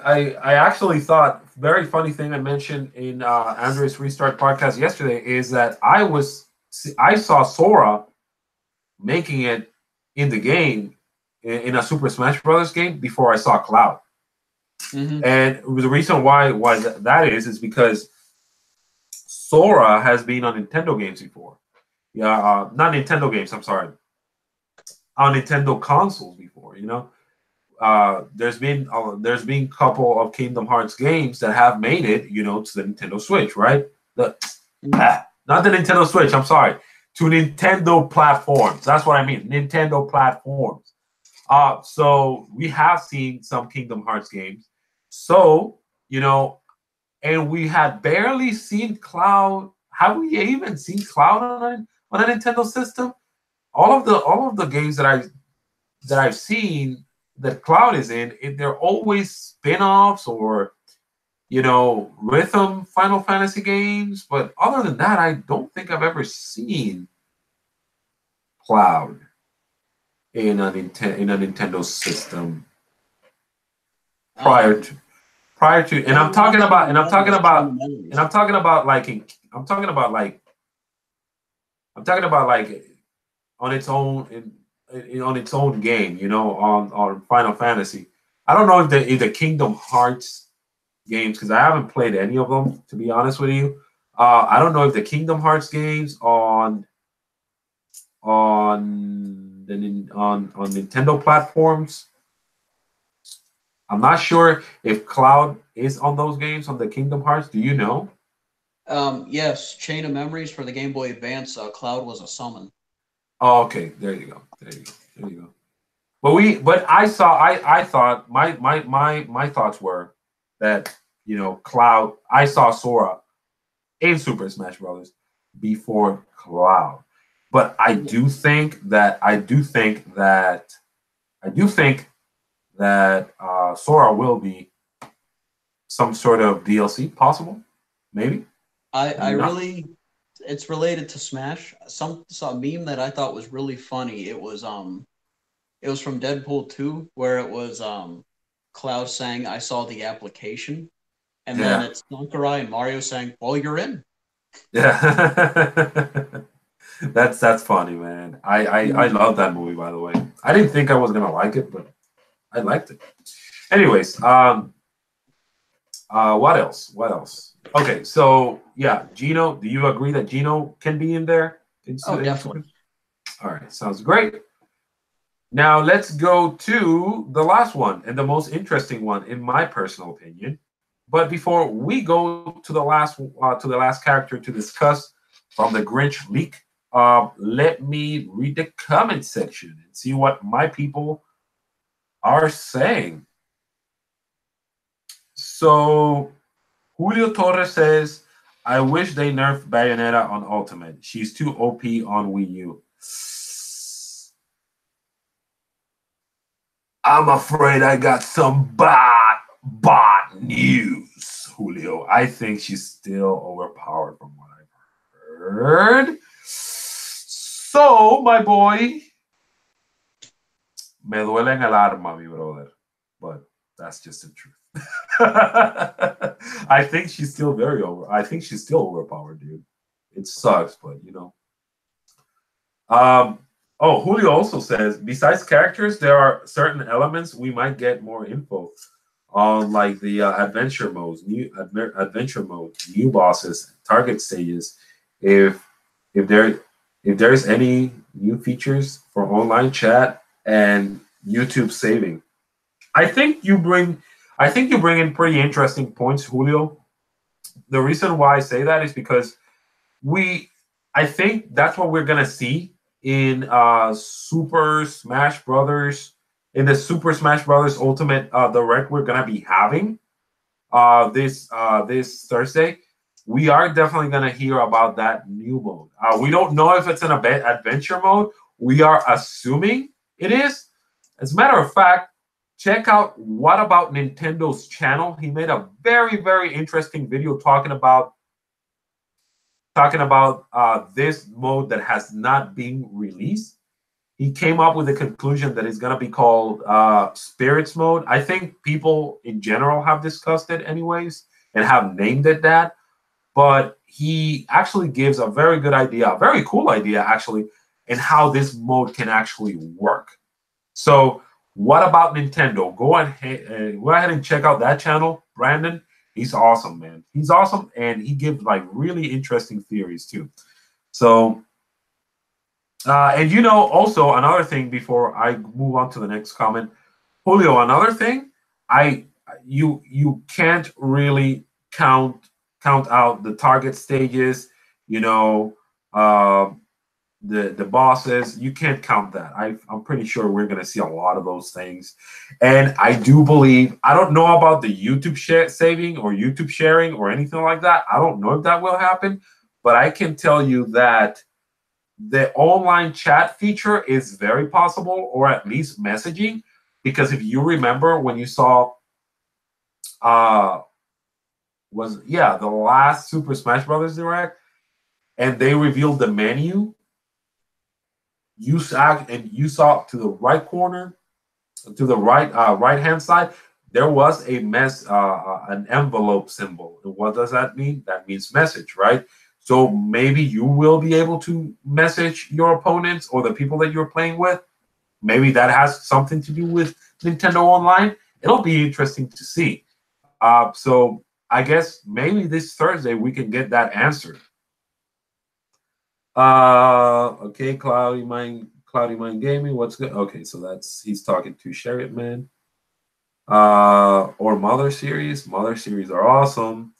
actually thought very funny thing I mentioned in Andre's Restart podcast yesterday is that I saw Sora making it in the game in a Super Smash Brothers game before I saw Cloud. Mm-hmm. And the reason why that is because Sora has been on Nintendo games before. Yeah, not Nintendo games. I'm sorry, on Nintendo consoles before. There's been a couple of Kingdom Hearts games that have made it, to the Nintendo Switch, right? Not the Nintendo Switch. I'm sorry, to Nintendo platforms. That's what I mean. Nintendo platforms. So we have seen some Kingdom Hearts games. So and we had barely seen Cloud. Have we even seen Cloud on a Nintendo system? All of the games that I've seen that Cloud is in, they're always spin-offs or rhythm Final Fantasy games. But other than that, I don't think I've ever seen Cloud in a Nintendo system prior Um, to prior to. And the I'm only talking last thing about I and I'm know talking is Chain about of and Memories. I'm talking about like I'm talking about like I'm talking about like on its own on its own game, on Final Fantasy. I don't know if the Kingdom Hearts games, because I haven't played any of them, to be honest with you. I don't know if the Kingdom Hearts games on Nintendo platforms. I'm not sure if Cloud is on those games on the Kingdom Hearts. Do you know? Yes, Chain of Memories for the Game Boy Advance. Cloud was a summon. Oh, okay. There you go. There you go. There you go. But I thought my thoughts were that Cloud. I saw Sora in Super Smash Brothers before Cloud, but I do think that Sora will be some sort of DLC possible, maybe, I maybe not. really, it's related to Smash. Saw a meme that I thought was really funny. It was from Deadpool 2, where it was Cloud saying, "I saw the application," and then Yeah, it's Sakurai and Mario saying, "Well, you're in." yeah. That's funny, man. I Mhm. love that movie, by the way. I didn't think I was gonna like it, but I liked it. Anyways, what else? What else? Okay, so yeah, Gino, do you agree that Gino can be in there Oh, in Super? definitely. All right, sounds great. Now let's go to the last one and the most interesting one, in my personal opinion. But before we go to the last character to discuss from the Grinch leak, let me read the comment section and see what my people are saying. So Julio Torres says, "I wish they nerfed Bayonetta on Ultimate. She's too OP on Wii U." I'm afraid I got some bot news, Julio. I think she's still overpowered from what I've heard. So, my boy, me duele en el alma, mi brother. But that's just the truth. I think she's still I think she's still overpowered, dude. It sucks, but you know. Oh, Julio also says, besides characters, there are certain elements we might get more info on, like the adventure modes, adventure mode, new bosses, target stages. If there if there's any new features for online chat and YouTube saving. I think you bring in pretty interesting points, Julio. The reason why I say that is because we I think that's what we're gonna see in Super Smash Brothers, in the Super Smash Brothers Ultimate Direct we're gonna be having this Thursday. We are definitely gonna hear about that new mode. We don't know if it's an adventure mode. We are assuming it is. As a matter of fact, check out What About Nintendo's channel. He made a very interesting video talking about this mode that has not been released. He came up with a conclusion that it's going to be called Spirits mode. I think people in general have discussed it anyways and have named it that. But he actually gives a very good idea, a very cool idea actually, in how this mode can actually work. So What About Nintendo? Go ahead and check out that channel, Brandon. He's awesome, man. He's awesome, and he gives like really interesting theories too. So, and you know, also another thing before I move on to the next comment, Julio. Another thing, you can't really count out the target stages. You know, the bosses. You can't count that. I'm pretty sure we're gonna see a lot of those things, and I do believe, I don't know about the YouTube saving or YouTube sharing or anything like that. I don't know if that will happen, but I can tell you that the online chat feature is very possible, or at least messaging, because if you remember when you saw the last Super Smash Brothers Direct and they revealed the menu, you saw to the right corner, to the right hand side, there was an envelope symbol. And what does that mean? That means message, right? So maybe you will be able to message your opponents or the people that you're playing with. Maybe that has something to do with Nintendo Online. It'll be interesting to see. So I guess maybe this Thursday we can get that answer. Okay, Cloudy Mind Gaming. What's good? Okay, so he's talking to Sherrod Man. Or Mother Series. Mother Series are awesome.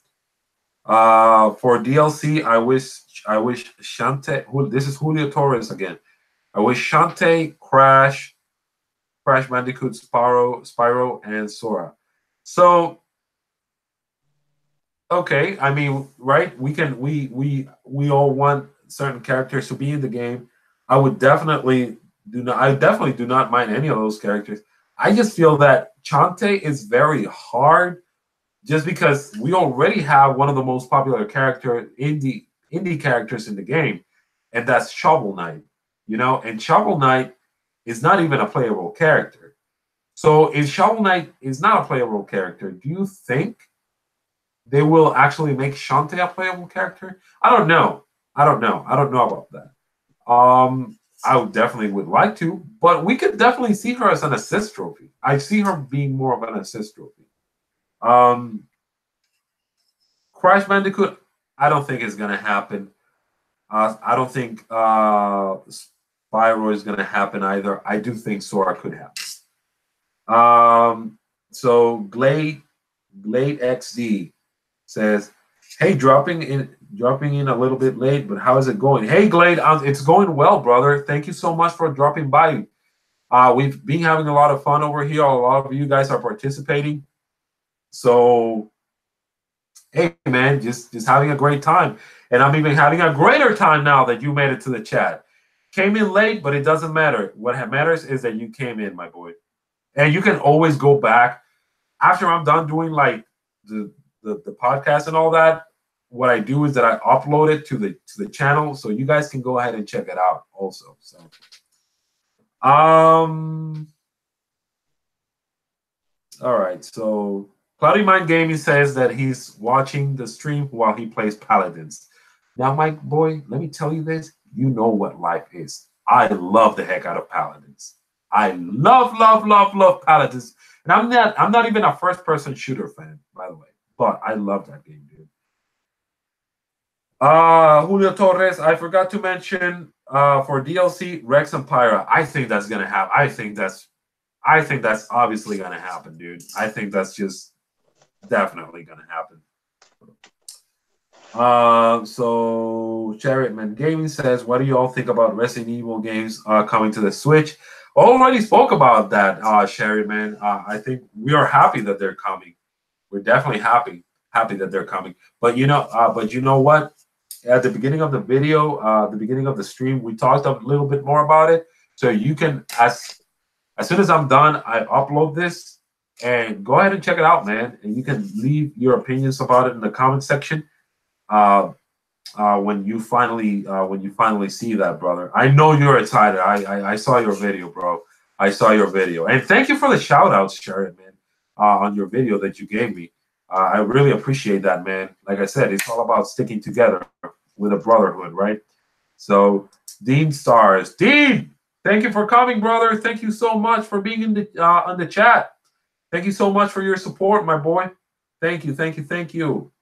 For DLC, I wish Shantae. This is Julio Torres again. I wish Shantae, Crash Bandicoot, Spyro, and Sora. So okay, I mean, right? We all want certain characters to be in the game. I definitely do not mind any of those characters. I just feel that Chante is very hard, just because we already have one of the most popular indie characters in the game, and that's Shovel Knight. You know, and Shovel Knight is not even a playable character. So if Shovel Knight is not a playable character, do you think they will actually make Shantae a playable character? I don't know. I don't know about that. I would like to, but we could definitely see her as an assist trophy. I see her being more of an assist trophy. Um, Crash Bandicoot, I don't think it's gonna happen. I don't think Pyro is going to happen either. I do think Sora could happen. So Glade XD says, "Hey, dropping in a little bit late, but how is it going?" Hey, Glade, it's going well, brother. Thank you so much for dropping by. We've been having a lot of fun over here. A lot of you guys are participating. So, hey, man, just having a great time. And I'm even having a greater time now that you made it to the chat. Came in late, but it doesn't matter. What matters is that you came in, my boy. And you can always go back. After I'm done doing like the podcast and all that, what I do is that I upload it to the channel, so you guys can go ahead and check it out also. So all right, so Cloudy Mind Gaming says that he's watching the stream while he plays Paladins. Now, my boy, let me tell you this. You know what life is. I love the heck out of Paladins. I love Paladins. And I'm not even a first-person shooter fan, by the way. But I love that game, dude. Julio Torres, I forgot to mention for DLC, Rex and Pyra. I think that's gonna happen. I think that's obviously gonna happen, dude. I think that's just definitely gonna happen. So Chariotman Gaming says, "What do you all think about Resident Evil games coming to the Switch?" Already spoke about that, Chariotman. I think we are happy that they're coming. We're definitely happy that they're coming. But you know what? At the beginning of the video, the beginning of the stream, we talked a little bit more about it. So you can, as soon as I'm done, I upload this and go ahead and check it out, man. And you can leave your opinions about it in the comment section. When you finally see that, brother. I know you're excited. I saw your video, bro. I saw your video, and thank you for the shout outs, Sharon, man, on your video that you gave me. I really appreciate that, man. Like I said, it's all about sticking together with a brotherhood, right? So, Dean Stars, Dean, thank you for coming, brother. Thank you so much for being in the on the chat. Thank you so much for your support, my boy. Thank you. Thank you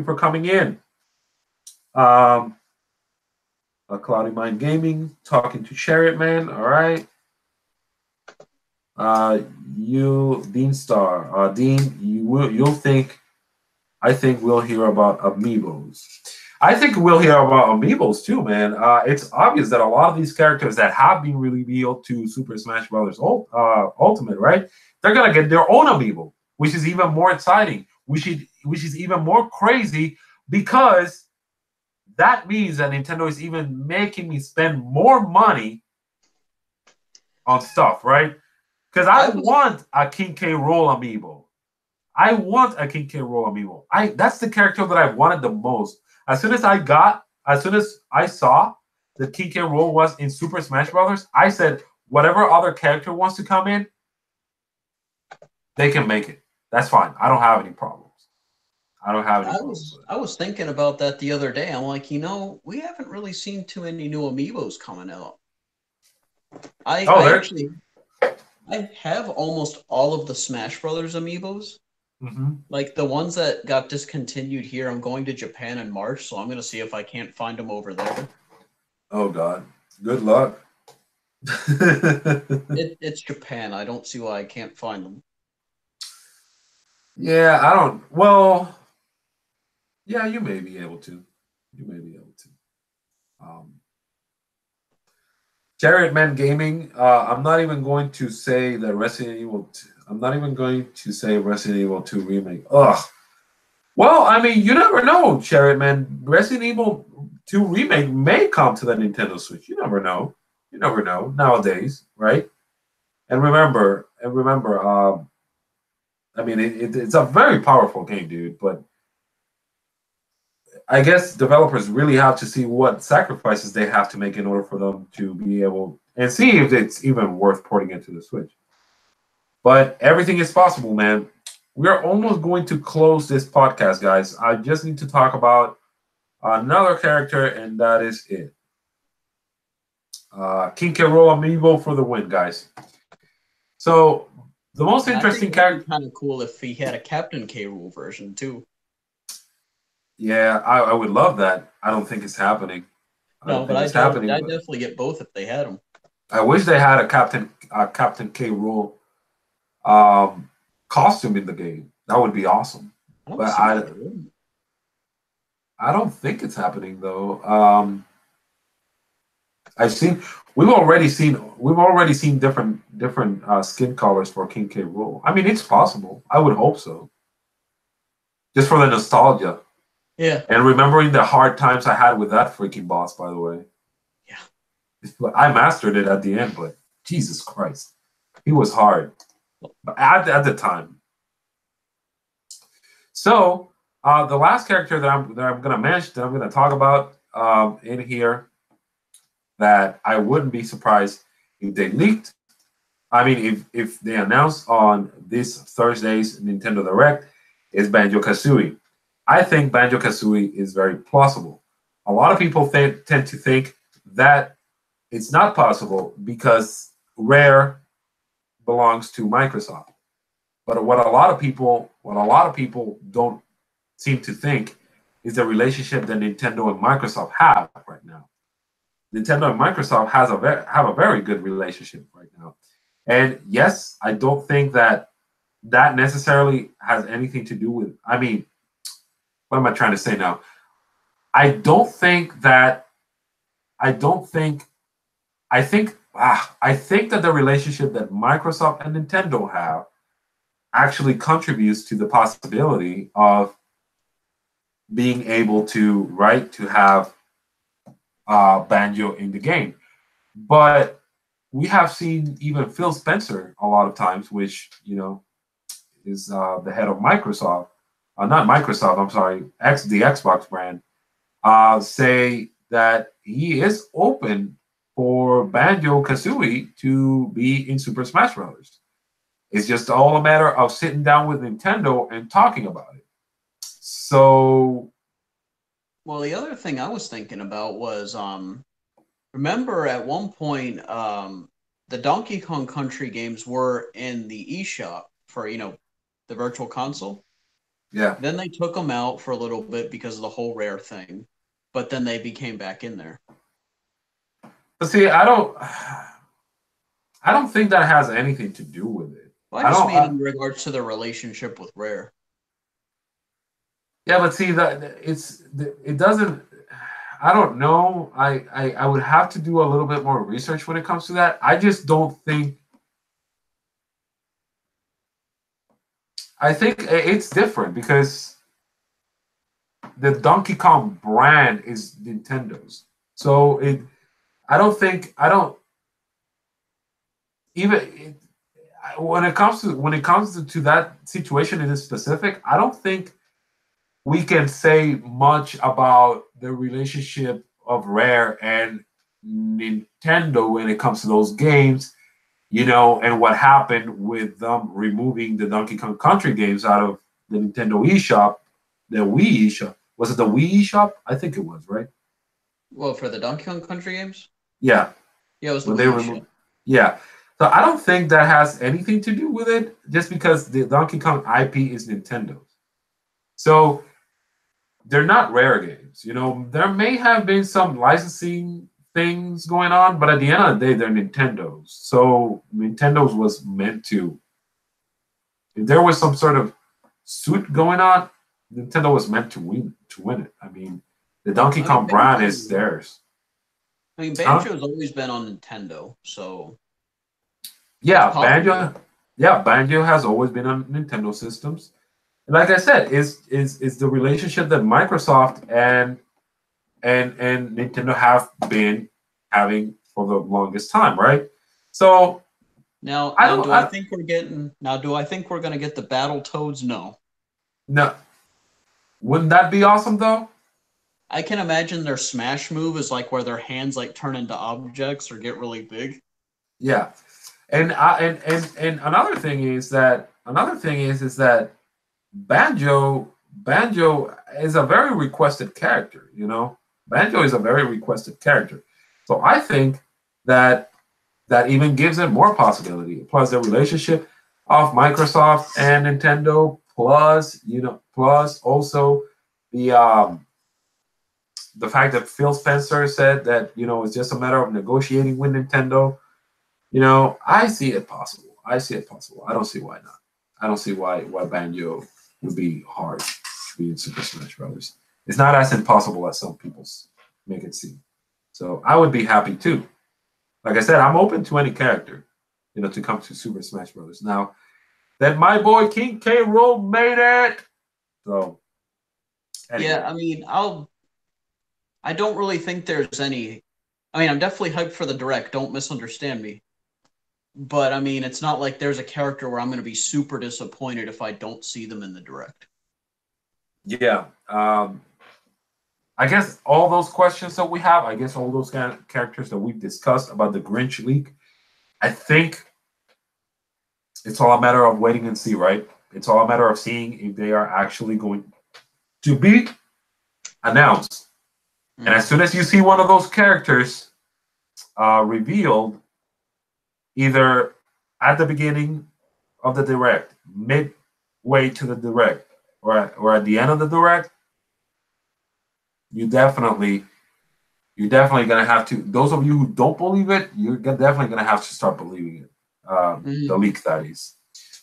for coming in. A Cloudy Mind Gaming, talking to Chariot Man. All right. You, Dean Star. Dean, you'll think. I think we'll hear about amiibos. I think we'll hear about amiibos too, man. It's obvious that a lot of these characters that have been revealed to Super Smash Bros. Ultimate, right? They're gonna get their own amiibo, which is even more exciting. Which is even more crazy because that means that Nintendo is even making me spend more money on stuff, right? Because I want a King K. Rool amiibo. I want a King K. Rool amiibo. That's the character that I wanted the most. As soon as I saw that King K. Rool was in Super Smash Brothers, I said, whatever other character wants to come in, they can make it. That's fine. I don't have any problems. I was thinking about that the other day. I'm like, we haven't really seen too many new amiibos coming out. I have almost all of the Smash Brothers amiibos. Mm-hmm. Like the ones that got discontinued here. I'm going to Japan in March, so I'm going to see if I can't find them over there. Oh, God. Good luck. It's Japan. I don't see why I can't find them. Yeah, I don't. Well, yeah, you may be able to. Chariot Man Gaming. I'm not even going to say that Resident Evil. I'm not even going to say Resident Evil 2 remake. Ugh. Well, I mean, you never know, Chariot Man. Resident Evil 2 remake may come to the Nintendo Switch. You never know. Nowadays, right? And remember. I mean, it's a very powerful game, dude. But I guess developers really have to see what sacrifices they have to make in order for them to be able and see if it's even worth porting into the Switch. But everything is possible, man. We're almost going to close this podcast, guys. I just need to talk about another character, and that is it. King K. Rool amiibo for the win, guys. So the most interesting character. Kind of cool if he had a Captain K. Rool version too. Yeah, I would love that. I don't think it's happening. I don't No, but think it's happening. I But definitely get both if they had them. I wish they had a Captain K. Rool costume in the game. That would be awesome. I don't But see why they wouldn't. I don't think it's happening though. I've seen we've already seen different skin colors for King K. Rool. I mean, it's possible. I would hope so. Just for the nostalgia Yeah. and remembering the hard times I had with that freaking boss. By the way, Yeah. I mastered it at the end, but Jesus Christ, he was hard at the time. So the last character that I'm gonna mention, that I'm gonna talk about in here, that I wouldn't be surprised if they leaked. I mean, if they announced on this Thursday's Nintendo Direct, is Banjo Kazooie. I think Banjo Kazooie is very plausible. A lot of people tend to think that it's not possible because Rare belongs to Microsoft. But what a lot of people don't seem to think is the relationship that Nintendo and Microsoft have right now. Nintendo and Microsoft have a very good relationship right now. And yes, I don't think that necessarily has anything to do with. I mean, what am I trying to say now? I don't think that. I don't think. I think that the relationship that Microsoft and Nintendo have actually contributes to the possibility of being able to have Banjo in the game. But we have seen even Phil Spencer a lot of times, which is the head of Microsoft, not Microsoft, I'm sorry, the Xbox brand, say that he is open for Banjo Kazooie to be in Super Smash Bros. It's just all a matter of sitting down with Nintendo and talking about it. So, Well, the other thing I was thinking about was remember at one point the Donkey Kong Country games were in the eShop for, the virtual console. yeah. Then they took them out for a little bit because of the whole Rare thing, but then they became back in there. But see, I don't think that has anything to do with it. Well, I just mean in regards to their relationship with Rare. Yeah, but see it doesn't. I don't know. I would have to do a little bit more research when it comes to that. I just don't think. I think it's different because the Donkey Kong brand is Nintendo's. So I don't think. I don't even. When it comes to that situation in specific, I don't think we can say much about the relationship of Rare and Nintendo when it comes to those games, and what happened with them removing the Donkey Kong Country games out of the Nintendo eShop, the Wii eShop. Was it the Wii eShop? I think it was, right? Well, for the Donkey Kong Country games? Yeah. Yeah, it was the When they Wii removed. eShop. Yeah. So I don't think that has anything to do with it, just because the Donkey Kong IP is Nintendo's. So they're not Rare games. There may have been some licensing things going on, but at the end of the day, they're Nintendo's. So Nintendo's was meant to. If there was some sort of suit going on, Nintendo was meant to win it. I mean, the Donkey Kong brand is theirs. I mean, Banjo's always been on Nintendo, so yeah, Banjo has always been on Nintendo systems. Like I said, is the relationship that Microsoft and Nintendo have been having for the longest time, right? So now do I think we're going to get the Battle Toads? No. Wouldn't that be awesome though? I can imagine their smash move is like where their hands like turn into objects or get really big. Yeah, and another thing is that Banjo is a very requested character. Banjo is a very requested character. So I think that even gives it more possibility. Plus the relationship of Microsoft and Nintendo, plus also the the fact that Phil Spencer said that, it's just a matter of negotiating with Nintendo, I see it possible. I see it possible. I don't see why not. I don't see why Banjo would be hard to be in Super Smash Brothers. It's not as impossible as some people make it seem. So I would be happy too. Like I said, I'm open to any character, to come to Super Smash Brothers. Now, that my boy King K. Rool made it. So, anyway. Yeah, I mean, I don't really think there's any. I mean, I'm definitely hyped for the direct. Don't misunderstand me. But I mean, it's not like there's a character where I'm going to be super disappointed if I don't see them in the direct. Yeah. I guess all those questions that we have, I guess all those characters that we've discussed about the Grinch leak, I think it's all a matter of waiting and see, right? It's all a matter of seeing if they are actually going to be announced. And as soon as you see one of those characters revealed, either at the beginning of the direct, midway to the direct, or at the end of the direct, you're definitely gonna have to. Those of you who don't believe it, you're definitely gonna have to start believing it. The leak, that is.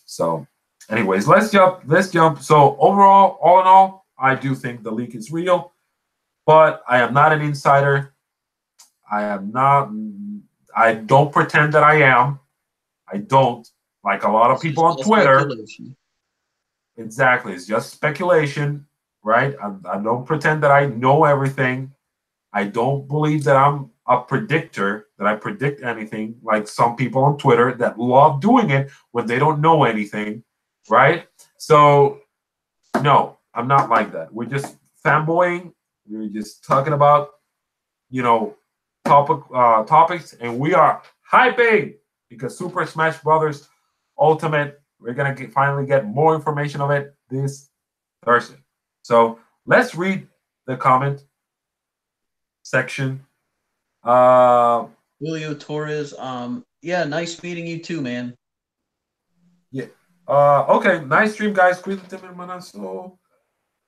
So, anyways, let's jump. So overall, all in all, I do think the leak is real, but I am not an insider. I don't pretend that I am. I don't, like a lot of people on Twitter. Exactly, it's just speculation, right? I don't pretend that I know everything. I don't believe that I'm a predictor, that I predict anything, like some people on Twitter that love doing it when they don't know anything, right? So, no, I'm not like that. We're just fanboying. We're just talking about, topics, and we are hyping because Super Smash Brothers Ultimate, we're going to finally get more information of it this Thursday. So let's read the comment section. Julio Torres, yeah, nice meeting you too, man. Yeah. Okay, nice stream, guys. So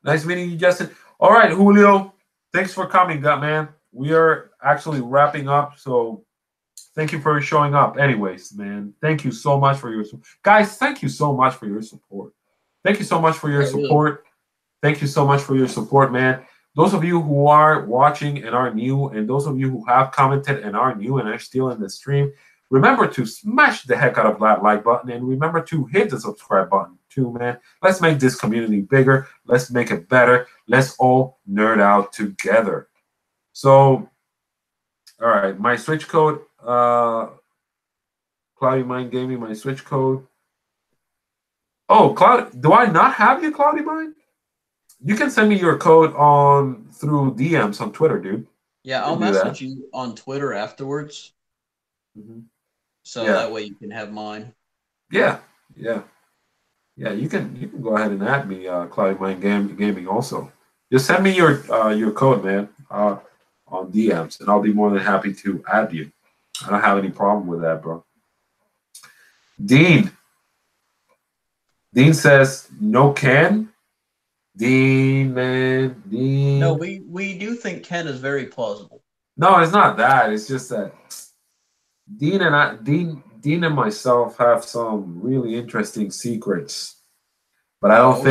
nice meeting you, Justin. All right, Julio, thanks for coming, man. We are actually wrapping up, so thank you for showing up. Anyways, man, thank you so much for your guys. Thank you so much for your support. Thank you so much for your support. Thank you so much for your support, man. Those of you who are watching and are new, and those of you who have commented and are new and are still in the stream, remember to smash the heck out of that like button, and remember to hit the subscribe button too, man. Let's make this community bigger. Let's make it better. Let's all nerd out together. So, all right, my Switch code, Cloudy Mind Gaming, my Switch code. Oh, Cloud, do I not have you, Cloudy Mind? You can send me your code through DMs on Twitter, dude. Yeah, I'll message you on Twitter afterwards. So that way you can have mine. Yeah. You can go ahead and add me, Cloudy Mind Gaming also. Just send me your code, man, on DMs, and I'll be more than happy to add you. I don't have any problem with that, bro. Dean says no Ken. Dean, man, Dean. No, we do think Ken is very plausible. No, it's not that. It's just that Dean and myself have some really interesting secrets, but I don't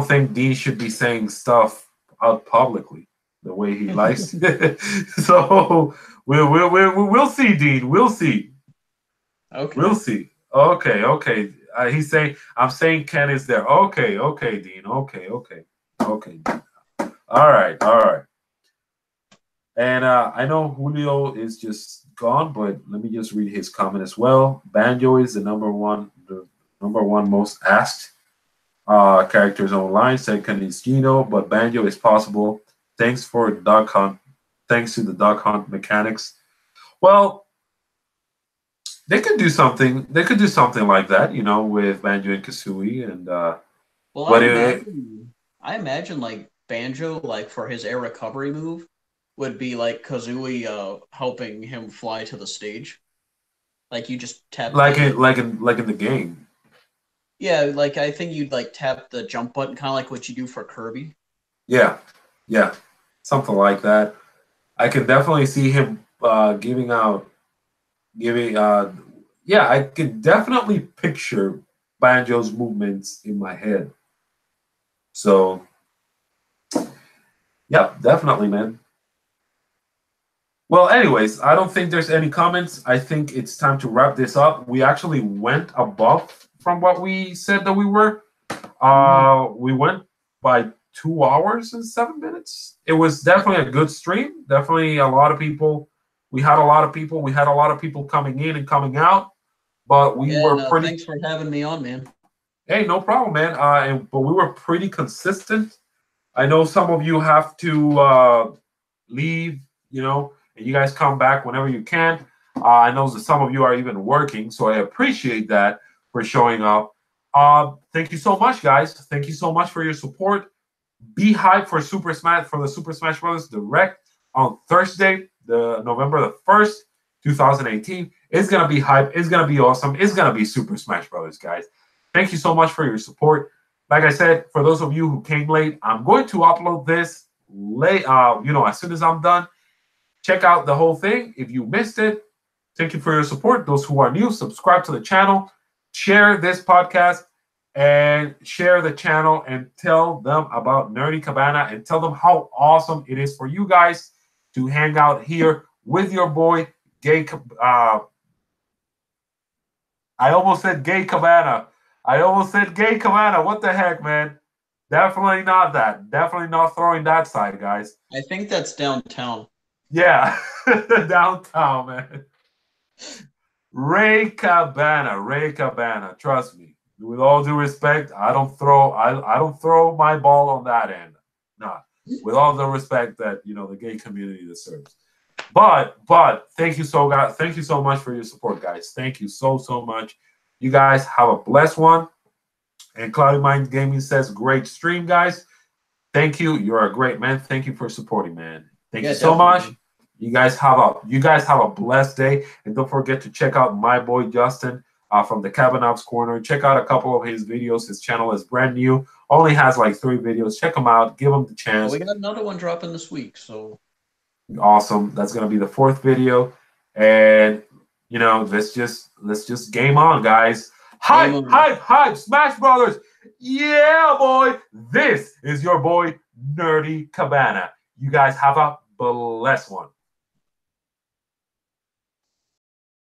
think Dean should be saying stuff out publicly the way he likes. So we'll see, Dean. We'll see. Okay. We'll see. Okay. He's saying, I'm saying Ken is there. Okay, Dean. Okay. Dean. All right. And I know Julio is just gone, but let me just read his comment as well. Banjo is the number one most asked characters online. Second is Gino, but Banjo is possible. Thanks to the Duck Hunt mechanics. Well, they could do something. They could do something like that, with Banjo and Kazooie. And I imagine like Banjo, like for his air recovery move, would be like Kazooie helping him fly to the stage. Like you just tap like in the game. Yeah, like I think you'd like tap the jump button, kind of like what you do for Kirby. Yeah. something like that. I can definitely see him yeah, I can definitely picture Banjo's movements in my head. So, yep, definitely, man. Well, anyways, I don't think there's any comments. I think it's time to wrap this up. We actually went above from what we said that we were. We went by 2 hours and 7 minutes. It was definitely a good stream. Definitely a lot of people. We had a lot of people. We had a lot of people coming in and coming out. But we were pretty. Thanks for having me on, man. Hey, no problem, man. But we were pretty consistent. I know some of you have to leave, you know, and you guys come back whenever you can. I know that some of you are even working, so I appreciate that for showing up. Thank you so much, guys. Thank you so much for your support. Be hyped for the Super Smash Brothers Direct on Thursday, the November the 1st, 2018. It's gonna be hype. It's gonna be awesome. It's gonna be Super Smash Brothers, guys. Thank you so much for your support. Like I said, for those of you who came late, I'm going to upload this late. As soon as I'm done. Check out the whole thing. If you missed it, thank you for your support. Those who are new, subscribe to the channel, share this podcast, and share the channel and tell them about Nerdy Cabana and tell them how awesome it is for you guys to hang out here with your boy, Gay. I almost said Gay Cabana. What the heck, man? Definitely not that. Definitely not throwing that side, guys. I think that's downtown. Yeah, downtown, man. Ray Cabana. Trust me. With all due respect, I don't throw my ball on that end. Nah. With all the respect that the gay community deserves. But thank you so much for your support, guys. Thank you so much. You guys have a blessed one. And Cloudy Mind Gaming says, great stream, guys. Thank you. You're a great man. Thank you for supporting, man. Thank you so much. You guys have a blessed day, and don't forget to check out my boy Justin from the Cabin Ops Corner. Check out a couple of his videos. His channel is brand new, only has like 3 videos. Check him out. Give him the chance. We got another one dropping this week, so awesome. That's gonna be the 4th video, and let's just game on, guys. Hype! Smash Brothers! Yeah, boy. This is your boy Nerdy Cabana. You guys have a blessed one.